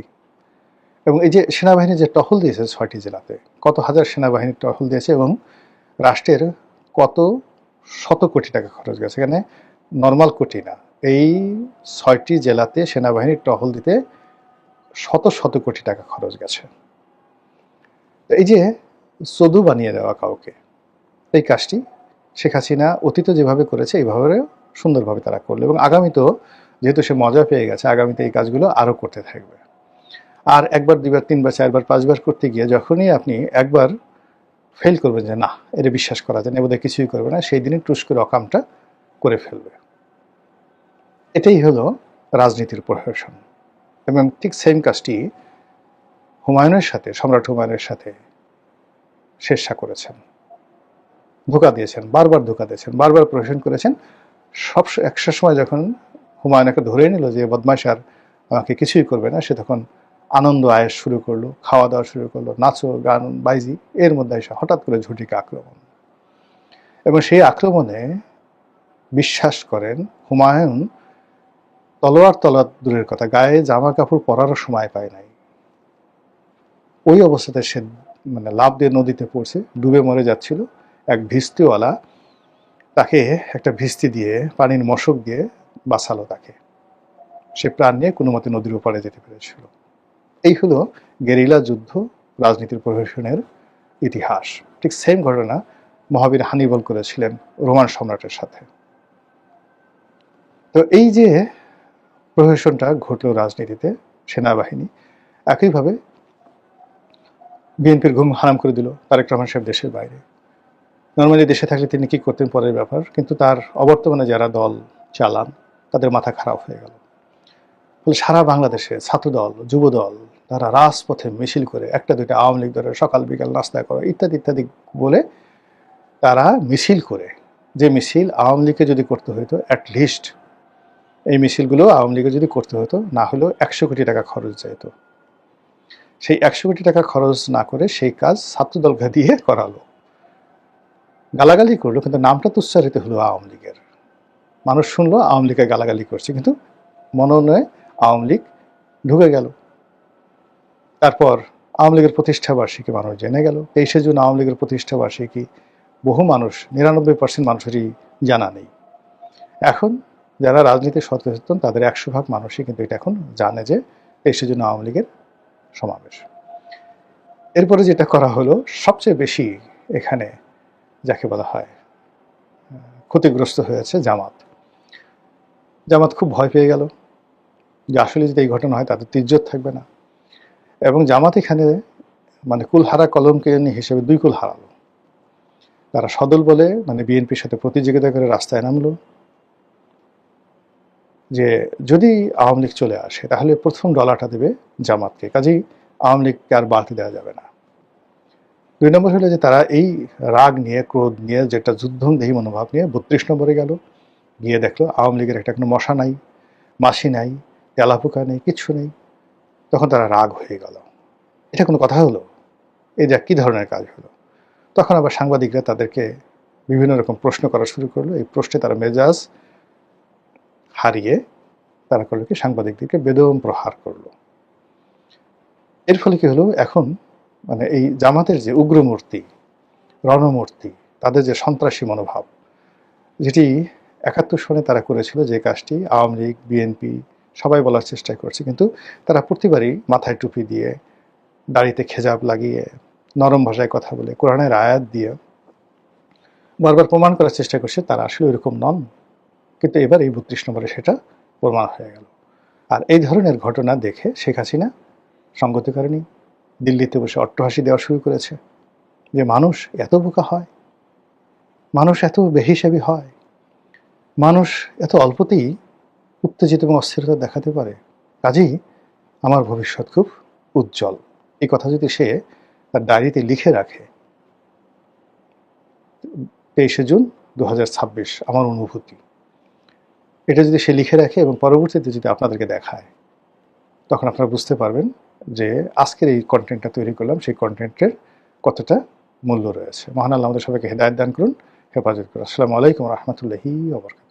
এবং এই যে সেনাবাহিনী যে টহল দিয়েছে 6টি জেলাতে, কত হাজার সেনাবাহিনী টহল দিয়েছে এবং রাষ্ট্রের কত শত কোটি টাকা খরচ গেছে, এখানে নর্মাল কোটি না, এই 6টি জেলাতে সেনাবাহিনীর টহল দিতে শত শত কোটি টাকা খরচ গেছে। এই যে চদু বানিয়ে দেওয়া কাউকে, এই কাজটি শেখ হাসিনা অতীতে যেভাবে করেছে এইভাবে সুন্দরভাবে তারা করলো, এবং আগামীতেও যেহেতু সে মজা পেয়ে গেছে, আগামীতে এই কাজগুলো আরও করতে থাকবে। আর একবার, দুইবার, তিনবার, চারবার, পাঁচবার করতে গিয়ে যখনই আপনি একবার ফেল করবেন যে না, এটা বিশ্বাস করা যায় না, বোধহয় কিছুই করবে না, সেই দিনই টুস করে অকামটা করে ফেলবে। এটাই হলো রাজনীতির প্রহসন। এবং ঠিক সেম কাজটি হুমায়ুনের সাথে, সম্রাট হুমায়ুনের সাথে শেরশাহ করেছেন, ধোঁকা দিয়েছেন, বারবার ধোঁকা দিয়েছেন, বারবার প্রহসন করেছেন। একটা সময় যখন হুমায়ুনকে ধরে নিল যে বদমাশ আর আমাকে কিছুই করবে না, সে তখন আনন্দ আয়েশ শুরু করলো, খাওয়া দাওয়া শুরু করলো, নাচো গান বাইজি, এর মধ্যে এসে হঠাৎ করে ঝটিকা আক্রমণ। এবং সেই আক্রমণে বিশ্বাস করেন হুমায়ুন তলোয়ার দূরের কথা, গায়ে জামা কাপড় পরারও সময় পায় নাই। ওই অবস্থাতে সে লাফ দিয়ে নদীতে পড়ছে, ডুবে মরে যাচ্ছিল। এক ভিস্তিওয়ালা তাকে একটা ভিস্তি দিয়ে, পানির মশক দিয়ে বাঁচালো তাকে। সে প্রাণ নিয়ে কোনো মতে নদীর ওপারে যেতে পেরেছিল। এই হলো গেরিলা যুদ্ধ, রাজনীতির প্রহসনের ইতিহাস। ঠিক সেম ঘটনা মহাবীর হানিবল করেছিলেন রোমান সম্রাটের সাথে। তো এই যে প্রহসনটা ঘটল রাজনীতিতে, সেনাবাহিনী একইভাবে বিএনপির ঘুম হারাম করে দিল। তারেক রহমান সাহেব দেশের বাইরে, নর্মালি দেশে থাকলে তিনি কি করতেন পরের ব্যাপার, কিন্তু তার অবর্তমানে যারা দল চালান তাদের মাথা খারাপ হয়ে গেল। ফলে সারা বাংলাদেশে ছাত্রদল, যুবদল, তারা রাজপথে মিছিল করে, একটা দুইটা আওয়ামী লীগ দলের সকাল বিকাল নাস্তা করো ইত্যাদি ইত্যাদি বলে তারা মিছিল করে, যে মিছিল আওয়ামী লীগকে যদি করতে হতো, অ্যাটলিস্ট এই মিছিলগুলো আওয়ামী লীগে যদি করতে হতো, না হলেও 100 কোটি টাকা খরচ যেত, সেই 100 কোটি টাকা খরচ না করে সেই কাজ ছাত্রদলকে দিয়ে করালো। গালাগালি করলো, কিন্তু নামটা তো উচ্চারিত হলো আওয়ামী লীগের। মানুষ শুনলো আওয়ামী লীগকে গালাগালি করছে, কিন্তু মনোনয়ে আওয়ামী লীগ ঢুকে গেল। তারপর আওয়ামী লীগের প্রতিষ্ঠা বার্ষিকী মানুষ জেনে গেল। 23শে জুন আওয়ামী লীগের প্রতিষ্ঠা বার্ষিকী বহু মানুষ, 99% মানুষেরই জানা নেই। এখন যারা রাজনীতি সচেতন তাদের 100 ভাগ মানুষই কিন্তু এটা এখন জানে যে 23শে জুন আওয়ামী লীগের সমাবেশ। এরপরে যেটা করা হলো, সবচেয়ে বেশি এখানে যাকে বলা হয় ক্ষতিগ্রস্ত হয়েছে জামাত। জামাত খুব ভয় পেয়ে গেল যে আসলে যদি এই ঘটনা হয় তাদের তো ইজ্জত থাকবে না। এবং জামাত এখানে কুলহারা কলমকে হিসেবে 2 কুল হারালো। তারা সদল বলে বিএনপির সাথে প্রতিযোগিতা করে রাস্তায় নামলো যে যদি আওয়ামী লীগ চলে আসে তাহলে প্রথম ডলারটা দেবে জামাতকে, কাজেই আওয়ামী লীগকে আর বাড়তি দেওয়া যাবে না। 2 নম্বর হলো যে তারা এই রাগ নিয়ে, ক্রোধ নিয়ে, যেটা যুদ্ধংদেহী মনোভাব নিয়ে 32 নম্বরে গেল, গিয়ে দেখলো আওয়ামী লীগের একটা কোনো মশা নাই, মাসি নাই, তেলাপোকা নেই, কিচ্ছু নেই। তখন তারা রাগ হয়ে গেল। এটা কোনো কথা হলো? এই যে কী ধরনের কাজ হলো? তখন আবার সাংবাদিকরা তাদেরকে বিভিন্ন রকম প্রশ্ন করা শুরু করলো। এই প্রশ্নে তারা মেজাজ হারিয়ে তারা করলো কি, সাংবাদিকদেরকে বেদম প্রহার করলো। এর ফলে কি হলো, এখন এই জামাতের যে উগ্রমূর্তি, রণমূর্তি, তাদের যে সন্ত্রাসী মনোভাব, যেটি 71 সনে তারা করেছিল, যে কাজটি আওয়ামী লীগ, বিএনপি সবাই বলার চেষ্টা করছে, কিন্তু তারা প্রতিবারই মাথায় টুপি দিয়ে, দাড়িতে খেজাব লাগিয়ে, নরম ভাষায় কথা বলে, কোরআনের আয়াত দিয়ে বারবার প্রমাণ করার চেষ্টা করছে তারা আসলে ওইরকম নন। কিন্তু এবার এই 32 নম্বরে সেটা প্রমাণ হয়ে গেল। আর এই ধরনের ঘটনা দেখে শেখ হাসিনা সঙ্গতি করেনি, দিল্লিতে বসে অট্টহাসি দেওয়া শুরু করেছে যে মানুষ এত বোকা হয়, মানুষ এত বেহিসাবি হয়, মানুষ এত অল্পতেই উত্তেজিত এবং অস্থিরতা দেখাতে পারে, কাজেই আমার ভবিষ্যৎ খুব উজ্জ্বল। এই কথা যদি সে তার ডায়েরিতে লিখে রাখে, 23শে জুন 2026 আমার অনুভূতি, এটা যদি সে লিখে রাখে এবং পরবর্তীতে যদি আপনাদেরকে দেখায়, তখন আপনারা বুঝতে পারবেন যে আজকের এই কন্টেন্টটা তৈরি করলাম, সেই কন্টেন্টের কতটা মূল্য রয়েছে। মহান আল্লাহ আমাদের সবাইকে হেদায়েত দান করুন, হেফাজত করুন। আসসালামু আলাইকুম রহমতুল্লাহি ওয়া বারাকাতুহু।